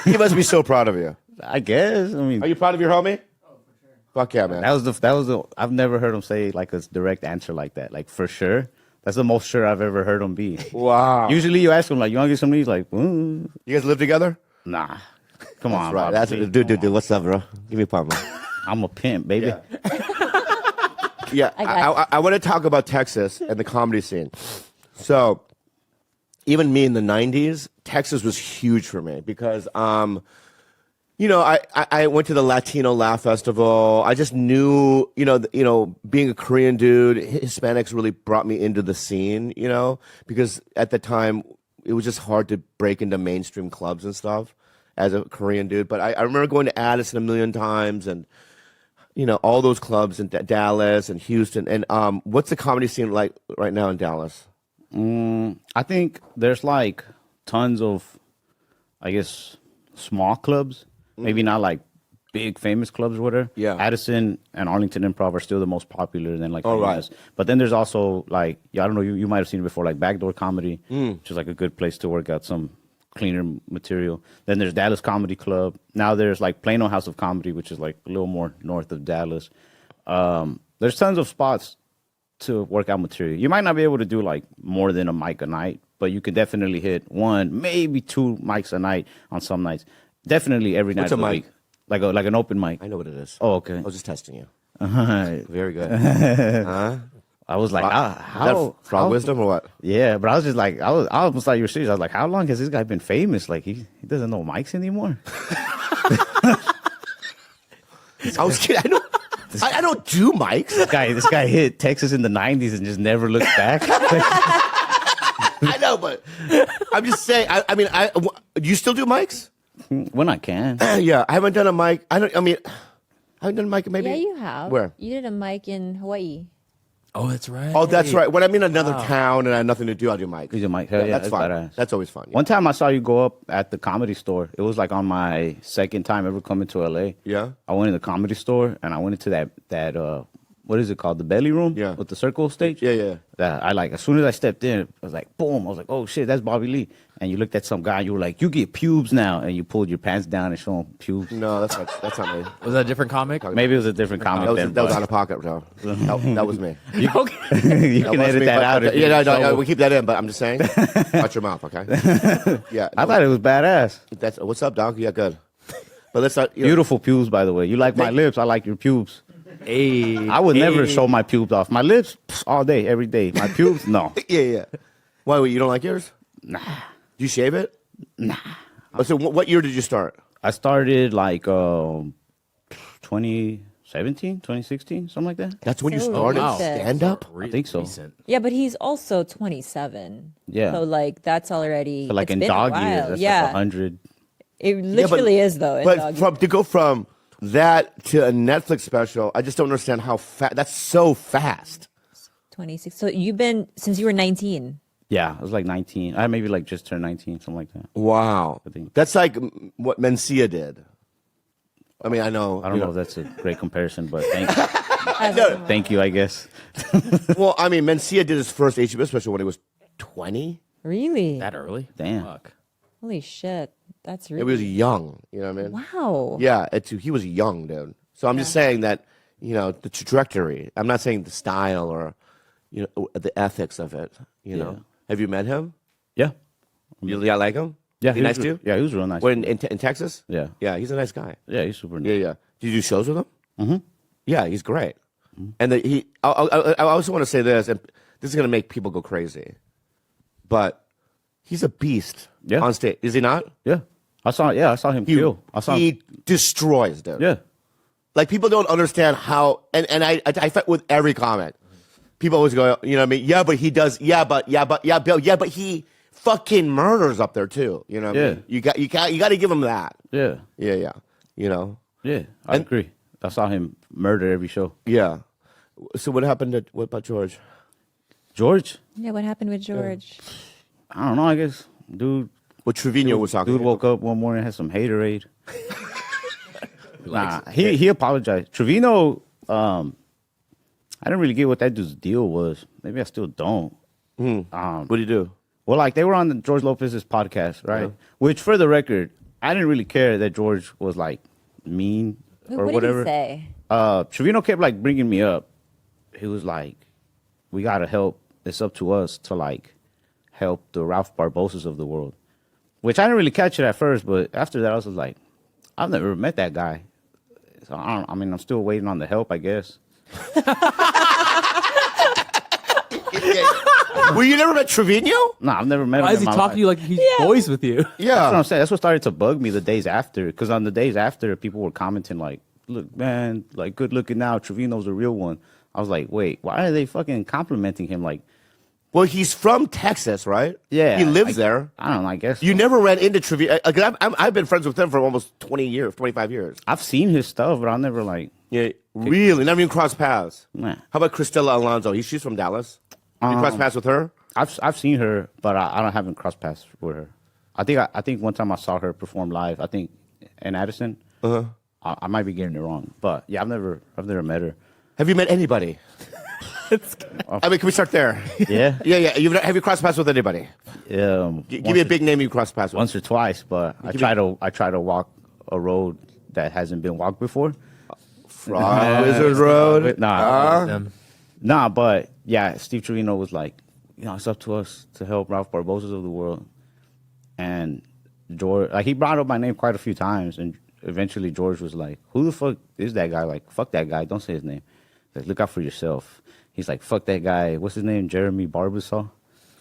he must be so proud of you. I guess. I mean, Are you proud of your homie? Oh, for sure. Fuck yeah, man. that was the. I've never heard him say a direct answer like that. For sure. That's the most sure I've ever heard him be. Wow. Usually, you ask him you want to get something. He's like, You guys live together? nah. Come on, Right. Bob, That's please. dude. What's up, bro? Give me a pump, man. I'm a pimp, baby. Yeah, I got I want to talk about Texas and the comedy scene. So, even me in the '90s, Texas was huge for me because, I went to the Latino Laugh Festival. I just knew, being a Korean dude, Hispanics really brought me into the scene, because at the time it was just hard to break into mainstream clubs and stuff as a Korean dude. But I remember going to Addison a million times and. All those clubs in Dallas and Houston. And what's the comedy scene like right now in Dallas? I think there's tons of, I guess, small clubs. Maybe not big famous clubs or whatever. Yeah. Addison and Arlington Improv are still the most popular than Oh, right. arenas. But then there's also I don't know, you might have seen it before, Backdoor Comedy, which is a good place to work out some cleaner material. Then there's Dallas Comedy Club. Now there's Plano House of Comedy, which is a little more north of Dallas. There's tons of spots to work out material. You might not be able to do more than a mic a night, but you could definitely hit 1, maybe 2 mics a night on some nights. Definitely every night What's of a the mic? week. Like an open mic. I know what it is. Oh, okay. I was just testing you. Alright. Very good. I was like, Is how? that frog wisdom or what? Yeah, but I was just I almost thought you were serious. I was like, how long has this guy been famous? He doesn't know mics anymore. I was kidding. I don't do mics. This guy hit Texas in the '90s and just never looked back. I know, but I'm just saying. Do you still do mics? When I can. Yeah, I haven't done a mic. I haven't done a mic maybe. Yeah, you have. Where? You did a mic in Hawaii. Oh, that's right. Oh, that's right. When I'm in another town and I have nothing to do, I'll do mics. You do mic? Hell yeah, that's that's fine. badass. That's always fun. Yeah. One time I saw you go up at the Comedy Store. It was on my second time ever coming to LA. Yeah? I went in the Comedy Store and I went into that what is it called? The belly room? Yeah. With the circle stage? Yeah. That I as soon as I stepped in, I was like, boom. I was like, oh shit, that's Bobby Lee. And you looked at some guy, you were like, you get pubes now. And you pulled your pants down and show him pubes. No, that's not me. Was that a different comic? Maybe it was a different comic then. That was but out of pocket, bro. That was me. you can That was edit me, that but- out. if Yeah, you're in no, trouble. we keep that in, but I'm just saying. Watch your mouth, okay? Yeah. I thought it was badass. That's what's up, Doc? Yeah, good. But let's not. Beautiful pubes, by the way. You like my lips, I like your pubes. Hey, I would never show my pubes off. My lips, all day, every day. My pubes, no. Yeah. Why? You don't like yours? Nah. Do you shave it? Nah. Oh, so what year did you start? I started 2017, 2016, something like that. That's when you So started wow. stand up. I think so. Recent. Yeah, but he's also 27. Yeah. So that's already. But it's in been dog a while. years, that's yeah. 100. It literally is though. In dog But to go from that to a Netflix special, I just don't understand how fast. That's so fast. 26. So you've been since you were 19. Yeah, I was like 19. I maybe like just turned 19, something like that. Wow. I think. That's like what Mencia did. I mean, I know. I don't know if that's a great comparison, but thank you, I guess. Well, I mean, Mencia did his first HBO special when he was 20. Really? That early? Damn. Fuck. Holy shit. That's He really was young. You know what I mean? wow. Yeah, he was young, dude. So I'm just saying that, the trajectory. I'm not saying the style or, the ethics of it. Yeah. Have you met him? Yeah. You like him? Yeah, He nice to you? Yeah, he was real nice. When in Texas? Yeah. Yeah, he's a nice guy. Yeah, he's super nice. Yeah, yeah. Did you do shows with him? Mm-hmm. Yeah, he's great. And I also want to say this, and this is going to make people go crazy, but he's a beast on stage. Is he not? Yeah. I saw him kill. He destroys, dude. Yeah. Like, people don't understand how, and I fight with every comic. People always go, you know what I mean? Yeah, but he does. Yeah, but he fucking murders up there too. You know what I mean? You got to give him that. Yeah. Yeah. Yeah, I agree. I saw him murder every show. Yeah. So what about George? George? Yeah, what happened with George? I don't know, I guess. Dude. What Trevino was talking Dude about. woke up one morning, had some haterade. He apologized. Trevino, I didn't really get what that dude's deal was. Maybe I still don't. What do you do? Well, like, they were on George Lopez's podcast, right? Which, for the record, I didn't really care that George was, like, mean or what whatever. did he say? Trevino kept, like, bringing me up. He was like, we got to help. It's up to us to, like, help the Ralph Barbosas of the world. Which I didn't really catch it at first, but after that, I was like, I've never met that guy. So, I'm still waiting on the help, I guess. Well, you never met Trevino? No, I've never met him. Why is he in my talking life. to you like he's boys with you? That's what I'm saying. That's what started to bug me the days after. Because on the days after, people were commenting like, look, man, like, good looking now. Trevino's the real one. I was like, wait, why are they fucking complimenting him? Like, Well, he's from Texas, right? yeah. He lives there. I don't know, I guess. You never ran into Trevino. I've been friends with him for almost 20 years, 25 years. I've seen his stuff, but I've never, like, Yeah, really? Never even crossed paths? Nah. How about Cristela Alonso? She's from Dallas. You crossed paths with her? I've seen her, but I haven't crossed paths with her. I think one time I saw her perform live. I think in Addison. I might be getting it wrong, but yeah, I've never met her. Have you met anybody? I mean, can we start there? Yeah, Yeah. Have you crossed paths with anybody? Give me a big name you crossed paths with. once or twice, but I try to walk a road that hasn't been walked before. Wizard Road. Nah, but yeah, Steve Trevino was like, it's up to us to help Ralph Barbosas of the world. And George, like, he brought up my name quite a few times, and eventually George was like, who the fuck is that guy? Like, fuck that guy. Don't say his name. Like, look out for yourself. He's like, fuck that guy. What's his name? Jeremy Barbasol?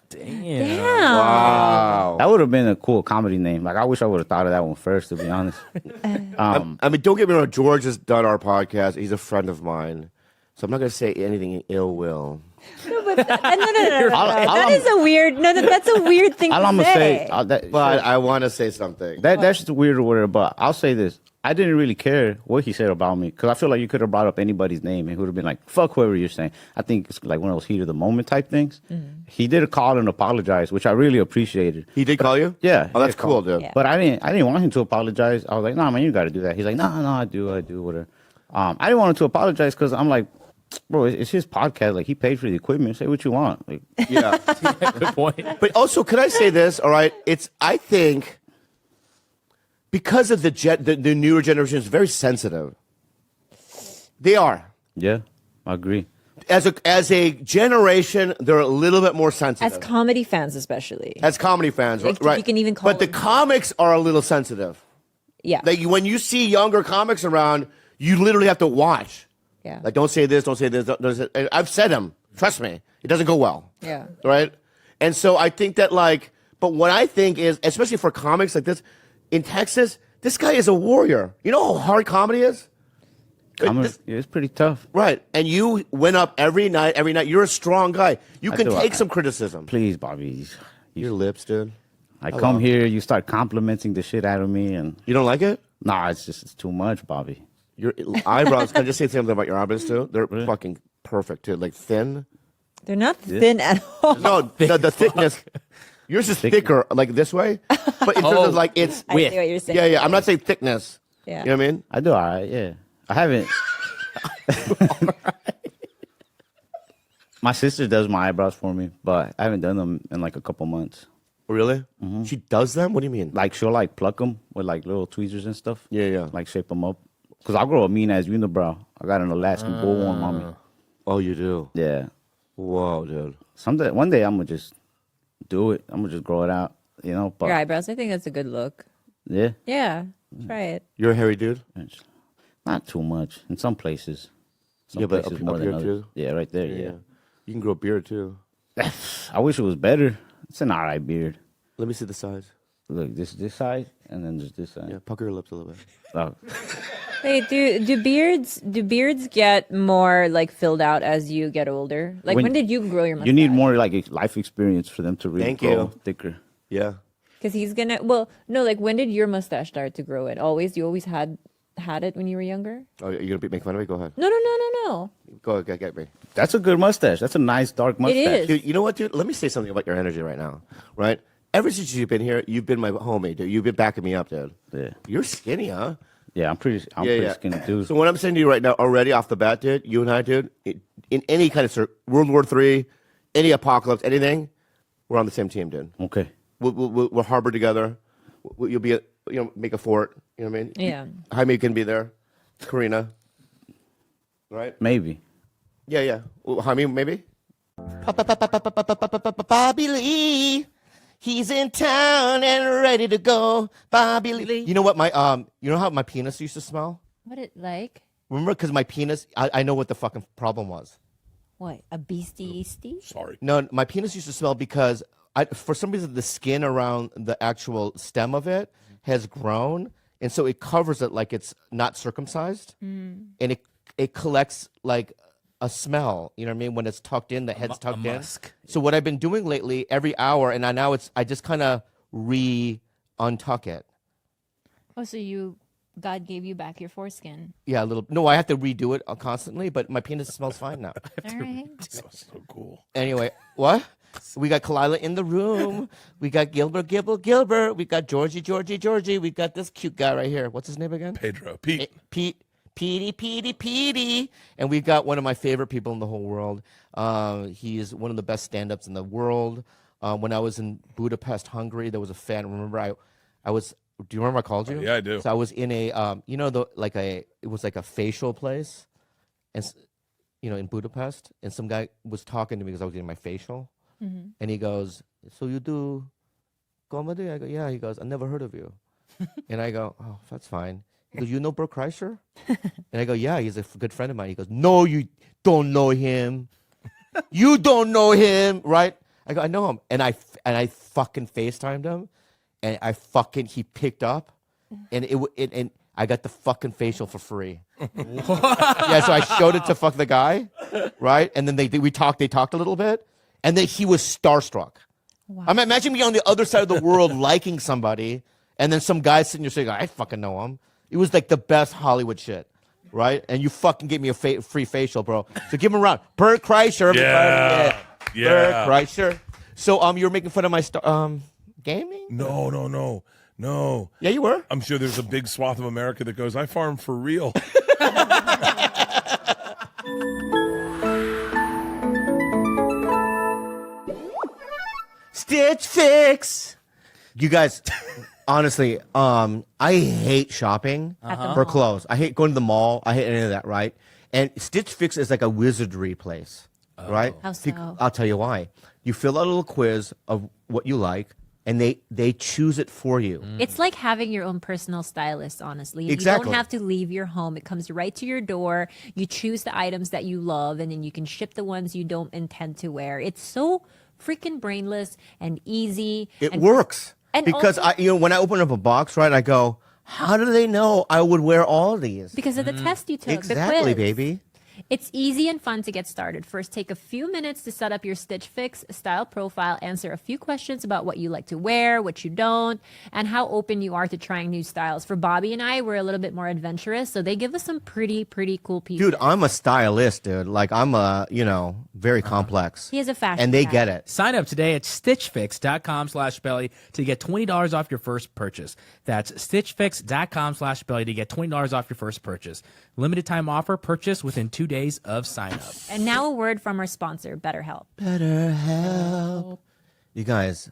Damn. Wow. That would have been a cool comedy name. Like, I wish I would have thought of that one first, to be honest. I mean, don't get me wrong. George has done our podcast. He's a friend of mine. So I'm not going to say anything in ill will. No. That is a weird. No, that's a weird thing All to I'm going to say. say, But I want to say something. that's just weird or whatever, but I'll say this. I didn't really care what he said about me, because I feel like you could have brought up anybody's name and he would have been like, fuck whoever you're saying. I think it's like one of those heat of the moment type things. He did a call and apologize, which I really appreciated. He did call you? Yeah. Oh, that's he did cool, call. dude. Yeah. But I didn't want him to apologize. I was like, nah, man, you got to do that. He's like, no, I do, whatever. I didn't want him to apologize because I'm like, bro, it's his podcast. Like, he paid for the equipment. Say what you want. Like, Yeah. Good point. But also, could I say this? All right. I think because of the newer generation is very sensitive. They are. yeah, I agree. As a generation, they're a little bit more sensitive. As comedy fans, especially. As comedy fans, Like, right? you can even call But the them- comics are a little sensitive. Yeah. Like, when you see younger comics around, you literally have to watch. Yeah. Like, don't say this, don't say this. Don't say, and I've said them. Trust me, it doesn't go well. Yeah. Right? And so I think that, like, but what I think is, especially for comics like this, in Texas, this guy is a warrior. You know how hard comedy is? It's pretty tough. Right. And you went up every night. You're a strong guy. You I can do. take some criticism. Please, Bobby. Your lips, dude. I come here, you start complimenting the shit out of me, and You don't like it? nah, it's too much, Bobby. Your eyebrows. Can I just say something about your eyebrows too? They're fucking perfect too. Like thin. They're not thin at all. No, the thickness. Yours is thicker, like this way. But in terms of like it's. I see what you're saying. Yeah. I'm not saying thickness. Yeah. You know what I mean? I do all right. Yeah, I haven't. My sister does my eyebrows for me, but I haven't done them in like a couple months. Really? She does them? What do you mean? Like she'll like pluck them with like little tweezers and stuff. Yeah. Like shape them up. Cause I'll grow a mean ass unibrow. I got an Alaskan bullhorn on me. Oh, you do? Yeah. Whoa, dude. One day I'm gonna just do it. I'm gonna just grow it out. You know. But Your eyebrows. I think that's a good look. yeah, Yeah. Try it. You're a hairy dude? it's not too much in some places. Some Yeah, but places up more than here others. too? Yeah, right there. Yeah. You can grow a beard too. I wish it was better. It's an alright beard. Let me see the size. Look, this side, and then there's this side. Yeah, pucker your lips a little bit. Oh, Wait, do beards get more like filled out as you get older? Like when did you grow your mustache? you need more like life experience for them to really Thank grow you. thicker. Yeah. Because he's gonna. Well, no. Like when did your mustache start to grow? You always had it when you were younger. Oh, you're gonna make fun of me? Go ahead. No. Go ahead, get me. That's a good mustache. That's a nice dark mustache. is. Dude, you know what, dude? Let me say something about your energy right now, right? Ever since you've been here, you've been my homie, dude. You've been backing me up, dude. Yeah. You're skinny, huh? Yeah, I'm pretty skinny dude. So what I'm saying to you right now, already off the bat, dude, you and I, dude, in any kind of World War III, any apocalypse, anything, we're on the same team, dude. Okay. We'll harbor together. You'll be, make a fort. You know what I mean? Yeah. Jaime can be there. Karina. Right? Maybe. Yeah. Well, Jaime, maybe? Bobby Lee, he's in town and ready to go. Bobby Lee. You know what you know how my penis used to smell? What it like? Remember, because my penis, I know what the fucking problem was. What, a beastie? Sorry. No, my penis used to smell because for some reason the skin around the actual stem of it has grown, and so it covers it like it's not circumcised, and it collects like a smell. You know what I mean? When it's tucked in, the head's tucked in. musk. So what I've been doing lately, every hour, and I just kind of untuck it. Oh, so God gave you back your foreskin. Yeah, a little. No, I have to redo it constantly, but my penis smells fine now. All right. That's so cool. Anyway, what? We got Khalyla in the room. We got Gilbert. We got Georgie. We got this cute guy right here. What's his name again? Pedro. Pete. Petey. And we've got one of my favorite people in the whole world. He is one of the best stand-ups in the world. When I was in Budapest, Hungary, there was a fan. Remember, I was. Do you remember I called you? Yeah, I do. So I was in a, it was like a facial place, and in Budapest, and some guy was talking to me because I was getting my facial, and he goes, "So you do comedy?" I go, "Yeah." He goes, "I never heard of you," and I go, "Oh, that's fine." He goes, "You know Bert Kreischer?" And I go, "Yeah, he's a good friend of mine." He goes, "No, you don't know him. You don't know him, right?" I go, "I know him," and I fucking FaceTimed him. And he picked up, and and I got the fucking facial for free. Yeah, so I showed it to the guy, right? And then they talked a little bit, and then he was starstruck. Wow. I mean, imagine me on the other side of the world liking somebody, and then some guy sitting there saying, "I fucking know him." It was like the best Hollywood shit, right? And you fucking gave me a free facial, bro. So give him a round. Bert Kreischer, everybody. Yeah. Bert Kreischer. So you're making fun of my gaming? No. Yeah, you were. I'm sure there's a big swath of America that goes, I farm for real. Stitch Fix. You guys, honestly, I hate shopping for clothes. I hate going to the mall. I hate any of that, right? And Stitch Fix is like a wizardry place, right? How so? I'll tell you why. You fill out a little quiz of what you like, and they choose it for you. It's like having your own personal stylist, honestly. Exactly. You don't have to leave your home. It comes right to your door. You choose the items that you love, and then you can ship the ones you don't intend to wear. It's so freaking brainless and easy. It works. and Because also- when I open up a box, right, I go, how do they know I would wear all these? Because of the test you took. the Exactly, quiz. baby. It's easy and fun to get started. First, take a few minutes to set up your Stitch Fix style profile, answer a few questions about what you like to wear, what you don't, and how open you are to trying new styles. For Bobby and I, we're a little bit more adventurous, so they give us some pretty cool pieces. Dude, I'm a stylist, dude. Like, I'm very complex. He is a fashion And they guy. get it. Sign up today at stitchfix.com/belly to get $20 off your first purchase. That's stitchfix.com/belly to get $20 off your first purchase. Limited time offer, purchase within 2 days of sign up. And now a word from our sponsor, BetterHelp. BetterHelp. You guys,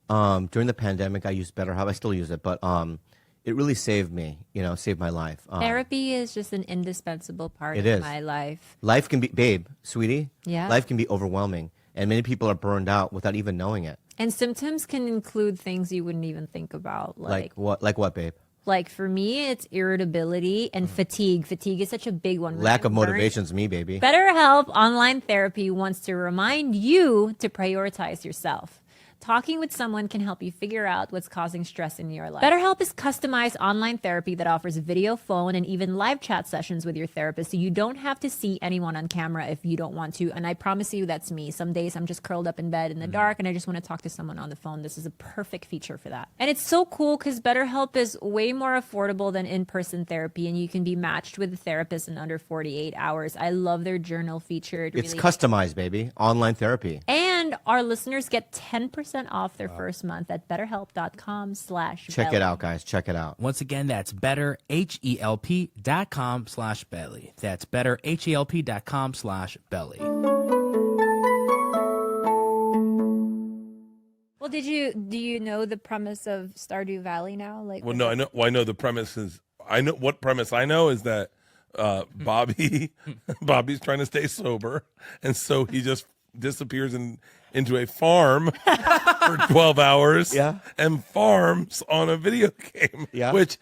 during the pandemic, I used BetterHelp. I still use it, but it really saved me, saved my life. Therapy is just an indispensable part It of is. my life. Life can be, babe, sweetie, Yeah. life can be overwhelming. And many people are burned out without even knowing it. And symptoms can include things you wouldn't even think about. Like what? Like what, babe? Like for me, it's irritability and fatigue. Fatigue is such a big one. When Lack I'm of burnt- motivation's me, baby. BetterHelp Online Therapy wants to remind you to prioritize yourself. Talking with someone can help you figure out what's causing stress in your life. BetterHelp is customized online therapy that offers video, phone, and even live chat sessions with your therapist, so you don't have to see anyone on camera if you don't want to. And I promise you, that's me. Some days I'm just curled up in bed in the dark and I just want to talk to someone on the phone. This is a perfect feature for that. And it's so cool because BetterHelp is way more affordable than in-person therapy, and you can be matched with a therapist in under 48 hours. I love their journal feature. It's customized, baby. Online therapy. And our listeners get 10% off their first month at betterhelp.com/belly. Check it out, guys. Check it out. Once again, that's betterhelp.com/belly. That's betterhelp.com/belly. Well, do you know the premise of Stardew Valley now? Like, Well, no, I know. Well, I know the premise is. I know what premise I know is that Bobby's trying to stay sober, and so he just disappears into a farm for 12 hours, Yeah. and farms on a video game, Yeah. which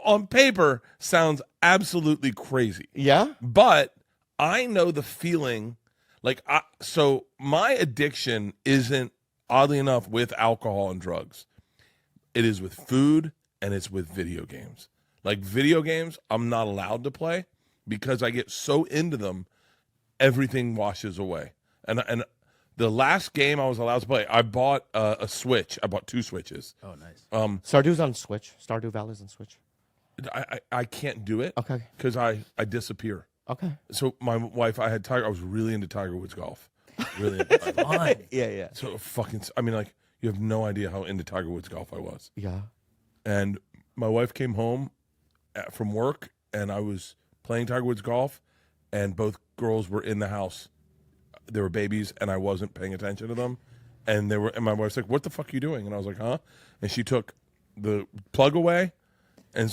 on paper sounds absolutely crazy. Yeah? But I know the feeling, so my addiction isn't, oddly enough, with alcohol and drugs. It is with food and it's with video games. Like video games, I'm not allowed to play because I get so into them, everything washes away. And the last game I was allowed to play, I bought a Switch. I bought 2 Switches. Oh, nice. Stardew's on Switch. Stardew Valley's on Switch. I can't do it. Okay. Because I disappear. Okay. So my wife, I was really into Tiger Woods golf. Really into Tiger Woods. Fun. Yeah. So you have no idea how into Tiger Woods golf I was. Yeah. And my wife came home from work, and I was playing Tiger Woods golf, and both girls were in the house. They were babies, and I wasn't paying attention to them. And my wife's like, "What the fuck are you doing?" And I was like, "Huh?" And she took the plug away, then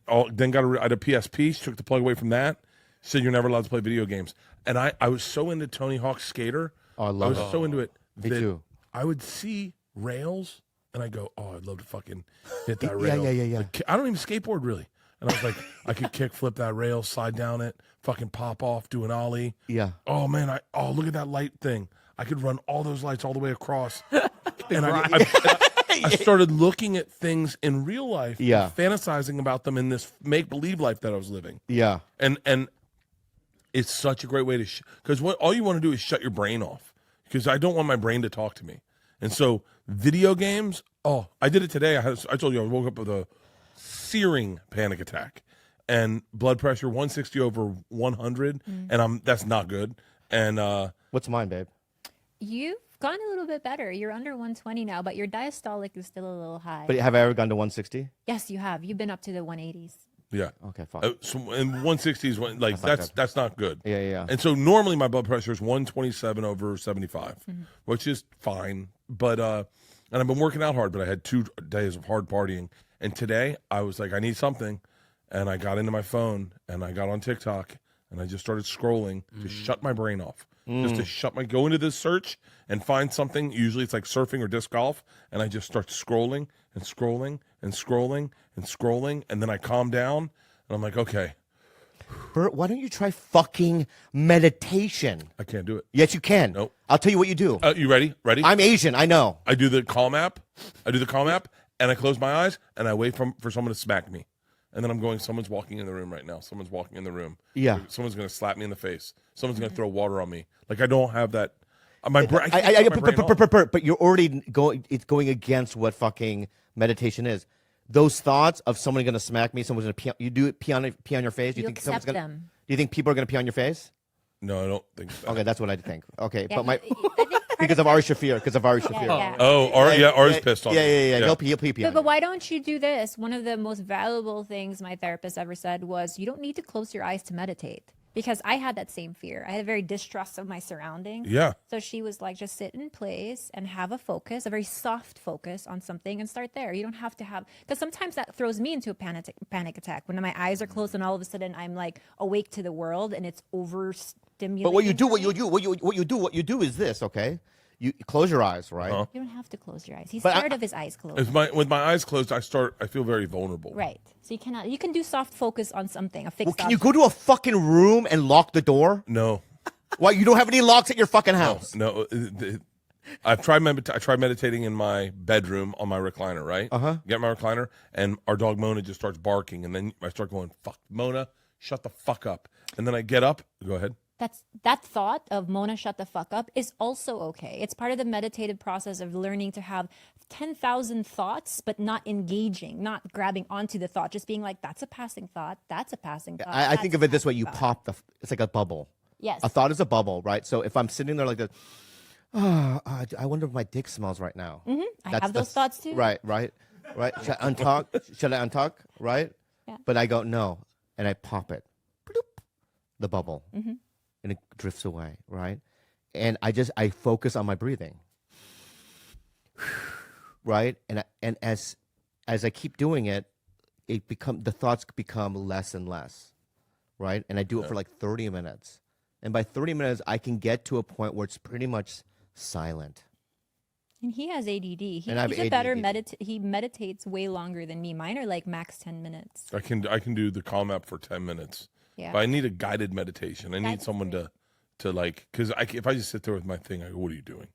I had a PSP. She took the plug away from that. She said, "You're never allowed to play video games." And I was so into Tony Hawk's Skater. Oh, I love it. was so into it. Me that too. I would see rails, and I go, "Oh, I'd love to fucking hit that rail." Yeah. Like, I don't even skateboard really. And I was like, I could kick flip that rail, slide down it, fucking pop off, do an ollie. Yeah. Oh man, look at that light thing. I could run all those lights all the way across. And I started looking at things in real life, Yeah. fantasizing about them in this make believe life that I was living. Yeah. And it's such a great way to because all you want to do is shut your brain off, because I don't want my brain to talk to me. And so video games. Oh, I did it today. I told you I woke up with a searing panic attack and blood pressure 160 over 100, and that's not good. And What's mine, babe? You've gone a little bit better. You're under 120 now, but your diastolic is still a little high. But have I ever gone to 160? Yes, you have. You've been up to the 180s. yeah. Okay, fine. And 160 is that's not good. Yeah. And so normally my blood pressure is 127 over 75, which is fine. But and I've been working out hard, but I had 2 days of hard partying. And today I was like, I need something. And I got into my phone and I got on TikTok and I just started scrolling to shut my brain off. Just to go into this search and find something. Usually it's like surfing or disc golf. And I just start scrolling and scrolling and scrolling and scrolling. And then I calm down and I'm like, okay, Bert, why don't you try fucking meditation? I can't do it. Yes, you can. Nope. I'll tell you what you do. You ready? Ready? I'm Asian, I know. I do the Calm app. And I close my eyes and I wait for someone to smack me. and then I'm going, someone's walking in the room right now. Someone's walking in the room. Yeah. Someone's going to slap me in the face. Someone's going to throw water on me. Like, I don't have that. My brain. But you're already going. It's going against what fucking meditation is. Those thoughts of someone going to smack me, someone's going to pee on your face. Do you You think someone's accept going? them. Do you think people are going to pee on your face? No, I don't think so. Okay, that's what I think. Okay, Yeah, but my I think part because of Ari Shafir. Because of Ari Shafir. yeah. Oh, Ari's pissed on me. Yeah. He'll pee on But you. why don't you do this? One of the most valuable things my therapist ever said was you don't need to close your eyes to meditate. Because I had that same fear. I had a very distrust of my surroundings. Yeah. So she was like, just sit in place and have a focus, a very soft focus on something and start there. You don't have to have, because sometimes that throws me into a panic attack when my eyes are closed and all of a sudden I'm like awake to the world and it's overstimulating. But what you for me. do is this. Okay, you close your eyes, right? Uh-huh. You don't have to close your eyes. He's But scared of his eyes closed. With my eyes closed, I feel very vulnerable. Right. So you can do soft focus on something, a fixed Well, can you object. go to a fucking room and lock the door? No. Why you don't have any locks at your fucking house? No. I've tried I tried meditating in my bedroom on my recliner, right? Get my recliner, and our dog Mona just starts barking, and then I start going, "Fuck, Mona, shut the fuck up." And then I get up. Go ahead. That thought of Mona, shut the fuck up is also okay. It's part of the meditative process of learning to have 10,000 thoughts, but not engaging, not grabbing onto the thought, just being like, that's a passing thought. That's a passing thought. I think that's of a it this way: passing you thought." pop it's like a bubble. Yes. A thought is a bubble, right? So if I'm sitting there like this, I wonder if my dick smells right now. I have those thoughts too. Right. Should I untuck? Should I untuck? Right. Yeah. But I go no, and I pop it, bloop, the bubble, and it drifts away. Right. And I focus on my breathing. Right. And as I keep doing it, the thoughts become less and less. Right. And I do it for like 30 minutes. And by 30 minutes, I can get to a point where it's pretty much silent. And he has ADD. And I have He's a better ADD. he meditates way longer than me. Mine are like max 10 minutes. I can do the Calm app for 10 minutes. Yeah. But I need a guided meditation. I need That's someone great. to like, because if I just sit there with my thing, I go, "What are you doing?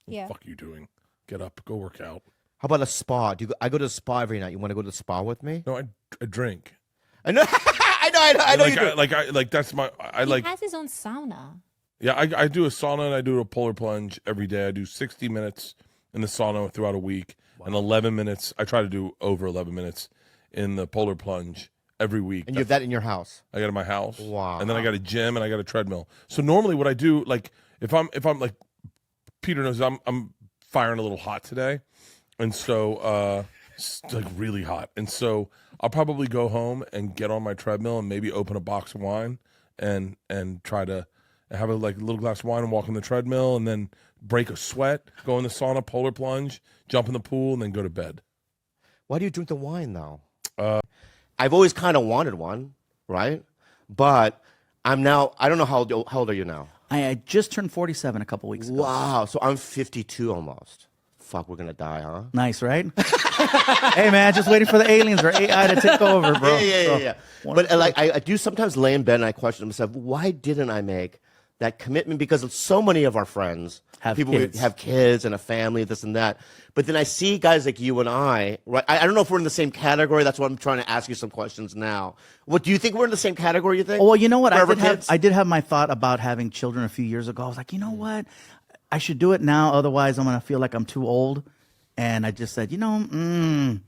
What Yeah. the fuck are you doing? Get up, go work out." How about a spa? I go to the spa every night. You want to go to the spa with me? No, I drink. I know. I know you do. That's my. I He like. has his own sauna. Yeah, I do a sauna and I do a polar plunge every day. I do 60 minutes in the sauna throughout a week, and 11 minutes. I try to do over 11 minutes in the polar plunge every week. And you have that in your house. I got it in my house. Wow. And then I got a gym and I got a treadmill. So normally what I do, like if I'm like Peter knows I'm firing a little hot today. And so it's like really hot. And so I'll probably go home and get on my treadmill and maybe open a box of wine and try to have a little glass of wine and walk on the treadmill and then break a sweat, go in the sauna, polar plunge, jump in the pool, and then go to bed. Why do you drink the wine though? I've always kind of wanted one, right? But I don't know how old are you now? I just turned 47 a couple weeks ago. Wow, so I'm 52 almost. Fuck, we're gonna die, huh? Nice, right? Hey, man, just waiting for the aliens or AI to take over, bro. Yeah. But like, I do sometimes lay in bed and I question myself, why didn't I make that commitment? Because so many of our friends Have people kids. have kids and a family, this and that. But then I see guys like you and I, right? I don't know if we're in the same category. That's why I'm trying to ask you some questions now. What do you think we're in the same category? You think? Oh, well, you know what? Forever kids? I did have my thought about having children a few years ago. I was like, you know what? I should do it now. Otherwise, I'm going to feel like I'm too old. And I just said, because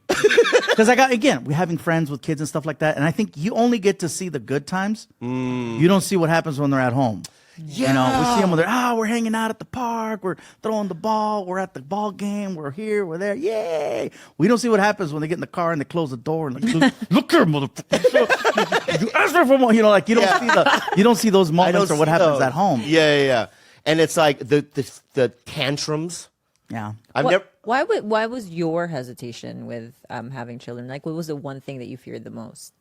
we're having friends with kids and stuff like that. And I think you only get to see the good times. You don't see what happens when they're at home. Yeah. You know, we see them when they're, we're hanging out at the park, we're throwing the ball, we're at the ball game, we're here, we're there, yay. We don't see what happens when they get in the car and they close the door and like, look here, motherfucker. You asked me for more, you don't see those moments or what happens at home. Yeah. And it's like the tantrums. Yeah. Why was your hesitation with having children? Like, what was the one thing that you feared the most?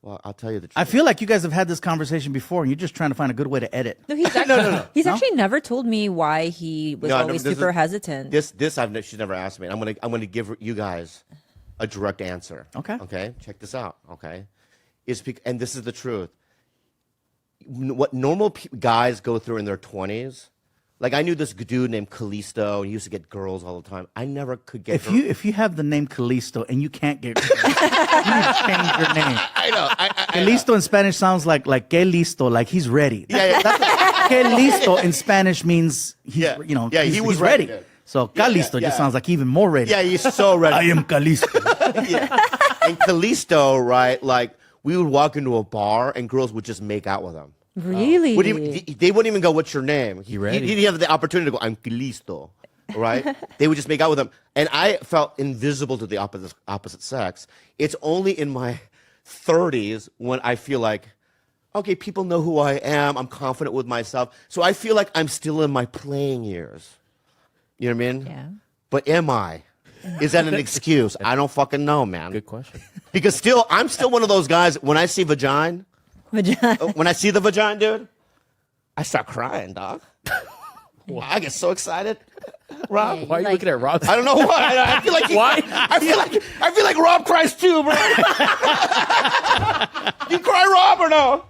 Well, I'll tell you the truth. I feel like you guys have had this conversation before and you're just trying to find a good way to edit. No, he's actually, He's actually never told me why he was always this super is- hesitant. She's never asked me. I'm gonna give you guys a direct answer. Okay. Check this out. Okay. And this is the truth. What normal guys go through in their 20s, Like I knew this dude named Callisto, and he used to get girls all the time. I never could get. If you have the name Callisto and you can't get, you need to change your name. I know. Callisto in Spanish sounds like que listo, like he's ready. Yeah, yeah. Que listo in Spanish means he's, Yeah. you know, Yeah, he's, he was he's ready. ready. So Callisto yeah. just sounds like even more ready. Yeah, he's so ready. I am Callisto. Yeah. And Callisto, right? Like we would walk into a bar and girls would just make out with him. Really? They wouldn't even go, "What's your name?" He ready? didn't have the opportunity to go, "I'm Callisto," right? They would just make out with him, and I felt invisible to the opposite sex. It's only in my 30s when I feel like, okay, people know who I am. I'm confident with myself, so I feel like I'm still in my playing years. You know what I mean? Yeah. But am I? Is that an excuse? I don't fucking know, man. Good question. Because I'm still one of those guys. When I see vagina. When I see the vagina, dude, I start crying, dog. I get so excited. Rob, Why are you looking at Rob? I don't know why. I feel like Why? I feel like Rob cries too, bro. You cry, Rob, or no?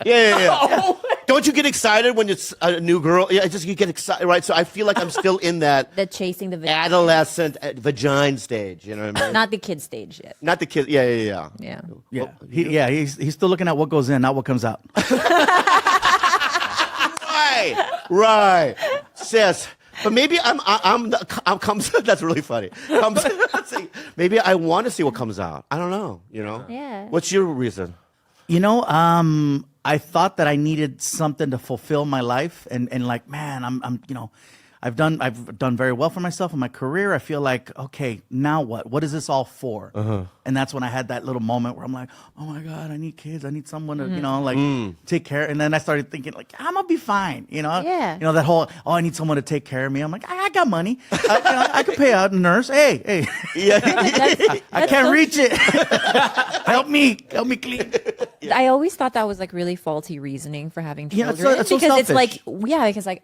Yeah. Don't you get excited when it's a new girl? Yeah, you get excited, right? So I feel like I'm still in that The chasing the vagina. adolescent vagina stage. You know what I mean? Not the kid stage yet. Not the kid. Yeah. Yeah. Yeah, he's still looking at what goes in, not what comes out. Right, sis. But maybe I'm comes. That's really funny. Maybe I want to see what comes out. I don't know. You know. Yeah. What's your reason? You know, I thought that I needed something to fulfill my life, and like, man, I'm you know, I've done very well for myself in my career. I feel like, okay, now what? What is this all for? And that's when I had that little moment where I'm like, oh my God, I need kids. I need someone to, you know, like take care. And then I started thinking, like, I'm gonna be fine. You know, Yeah. You know that whole, oh, I need someone to take care of me. I'm like, I got money. I could pay out a nurse. Hey, Yeah. I can't reach it. help me clean. I always thought that was like really faulty reasoning for having Yeah, children. it's so because it's selfish. like, yeah, because like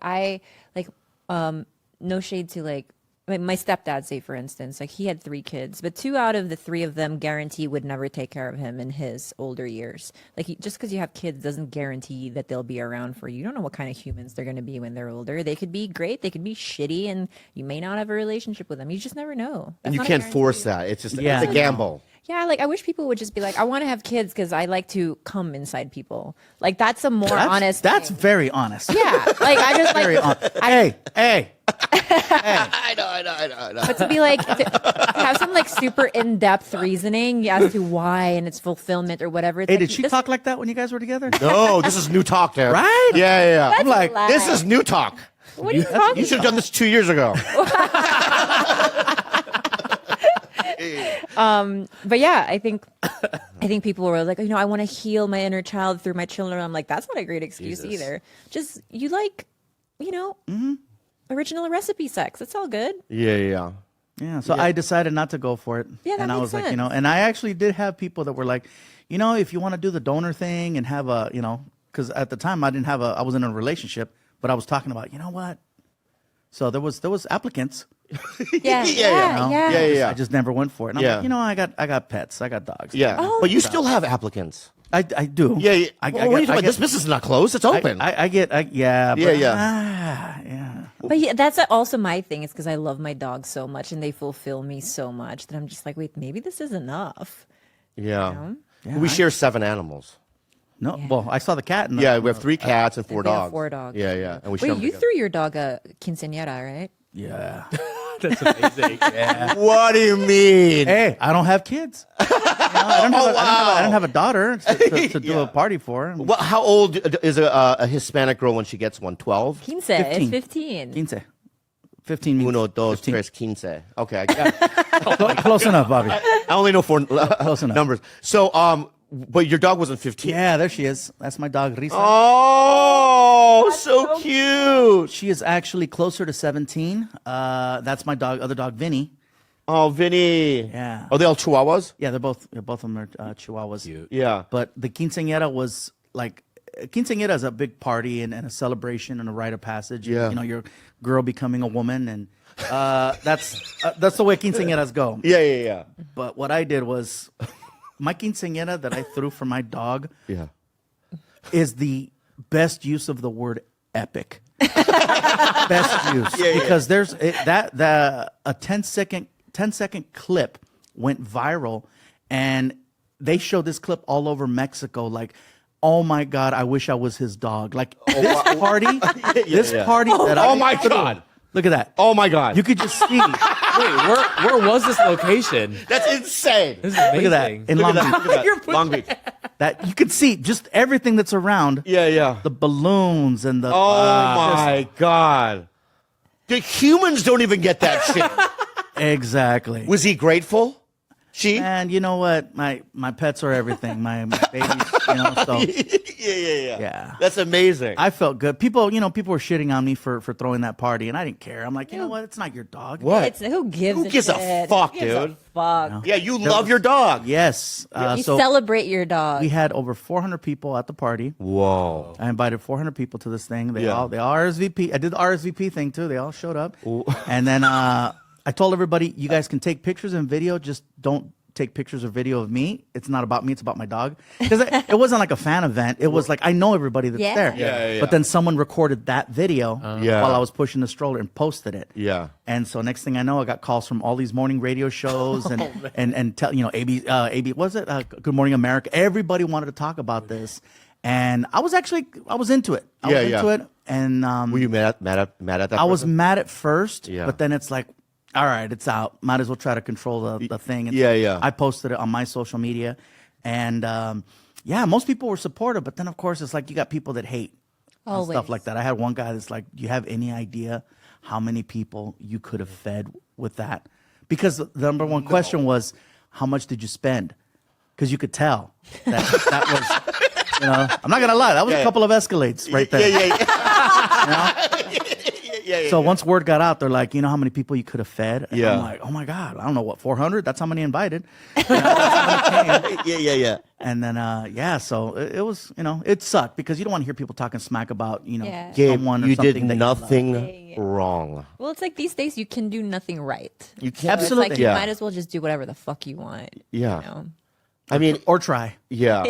no shade to like my stepdad, say for instance, like he had 3 kids, but 2 out of the 3 of them guarantee would never take care of him in his older years. Like just because you have kids doesn't guarantee that they'll be around for you. You don't know what kind of humans they're going to be when they're older. They could be great, they could be shitty, and you may not have a relationship with them. You just never know. And That's you not a can't guarantee. force that. It's just Yeah. it's a gamble. Yeah, like I wish people would just be like, I want to have kids because I like to come inside people. Like that's a more honest. That's thing. very honest. Yeah, like I just Very like. honest. Hey. I know. But to be like to have some like super in-depth reasoning as to why and its fulfillment or whatever. It's Hey, like, did she this- talk like that when you guys were together? No, this is new talk, there. Right? Yeah. I'm like, lie. This is new talk. What are you talking You should have done this 2 years ago. But yeah, I think people were like, I want to heal my inner child through my children. I'm like, that's not a great excuse either. Just you like, original recipe sex. It's all good. Yeah. Yeah, so I decided not to go for it. Yeah, that and I makes was like, sense. and I actually did have people that were like, if you want to do the donor thing and have a, because at the time I wasn't in a relationship, but I was talking about, what? So there was applicants. Yeah. I just never went for it. And I'm like, I got pets, I got dogs. Yeah. Oh, But you still have applicants. I do. Yeah. I What are you talking about? This business is not closed. It's open. Yeah. Yeah. But yeah, that's also my thing. Is because I love my dogs so much and they fulfill me so much that I'm just like, wait, maybe this is enough. Yeah. Yeah, We share 7 animals. No, well, I saw the cat. And Yeah, we have 3 cats and 4 And we have dogs. 4 dogs. Yeah. And we share Wait, them you together. threw your dog a quinceañera, right? Yeah. That's amazing. Yeah. What do you mean? Hey, I don't have kids. I don't have a daughter to do a party for. Well, how old is a Hispanic girl when she gets one? 12? Quince. It's 15. 15. 15 means 1, 2, 15. 3, 15. Okay, I got it. Close enough, Bobby. I only know 4 enough. numbers. So, but your dog wasn't 15. Yeah, there she is. That's my dog, Risa. Oh, so cute. She is actually closer to 17. That's my other dog, Vinny. Oh, Vinny. Yeah. Are they all Chihuahuas? Yeah, both of them are Chihuahuas. Cute. Yeah. But the quinceañera was like, quinceañera is a big party and a celebration and a rite of passage. Yeah. Your girl becoming a woman, and that's the way quinceañeras go. Yeah. But what I did was, my quinceañera that I threw for my dog Yeah. is the best use of the word epic. Best use because there's a 10-second clip went viral, and they showed this clip all over Mexico. Like, oh my God, I wish I was his dog. Like this party, that Oh my God. Look at that. Oh my God. You could just see. Wait, where was this location? That's insane. This is amazing. Look at that in Long Beach. Look at that. Long Beach. That you could see just everything that's around. Yeah. The balloons and the. Oh my God. The humans don't even get that shit. Exactly. Was he grateful? She? And you know what? My pets are everything. My babies, so Yeah. That's amazing. I felt good. People were shitting on me for throwing that party, and I didn't care. I'm like, you know what? It's not your dog. What? Who gives Who gives a shit? fuck, Who gives a dude? fuck? Yeah, you love your dog. Yes. You So celebrate your dog. we had over 400 people at the party. Whoa. I invited 400 people to this thing. They Yeah. all RSVP. I did the RSVP thing too. They all showed up. And then I told everybody, you guys can take pictures and video. Just don't take pictures or video of me. It's not about me. It's about my dog. Because it wasn't like a fan event. It was like, I know everybody that's Yeah. there. Yeah. But then someone recorded that video while I was pushing the stroller and posted it. Yeah. And so next thing I know, I got calls from all these morning radio shows and tell AB was it Good Morning America. Everybody wanted to talk about this, and I was into it. I was into it, and Were you mad at that I was person? mad at first, Yeah. but then it's like, all right, it's out. Might as well try to control the thing. And Yeah. I posted it on my social media, and most people were supportive. But then of course it's like you got people that hate and Always. stuff like that. I had one guy that's like, "Do you have any idea how many people you could have fed with that?" Because the number one question was, "How much did you spend?" Because you could tell that was, I'm not gonna lie, that was a couple of Escalades right there. So once word got out, they're like, you know how many people you could have fed? And Yeah. I'm like, oh my God, I don't know what, 400? That's how many invited. That's how many came. Yeah. And then, so it was, it sucked because you don't want to hear people talking smack about, Yeah. Gabe, someone or you something did that nothing wrong. Well, it's like these days you can do nothing right. You can't. So Absolutely. It's like you Yeah. might as well just do whatever the fuck you want. Yeah. You know? I mean, or try. yeah.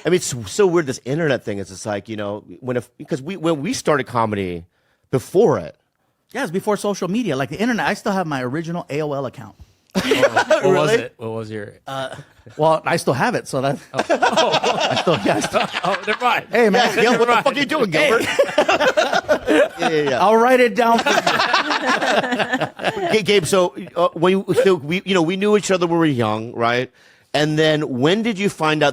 I mean, it's so weird. This internet thing is just like, because when we started comedy before it. Yeah, it's before social media. Like the internet, I still have my original AOL account. What was it? What was your? Well, I still have it, so that. I still. Oh, never mind. Hey man, Yeah, what the fuck are you doing, Gilbert? Yeah. I'll write it down. For you. Gabe, so we knew each other when we were young, right? And then when did you find out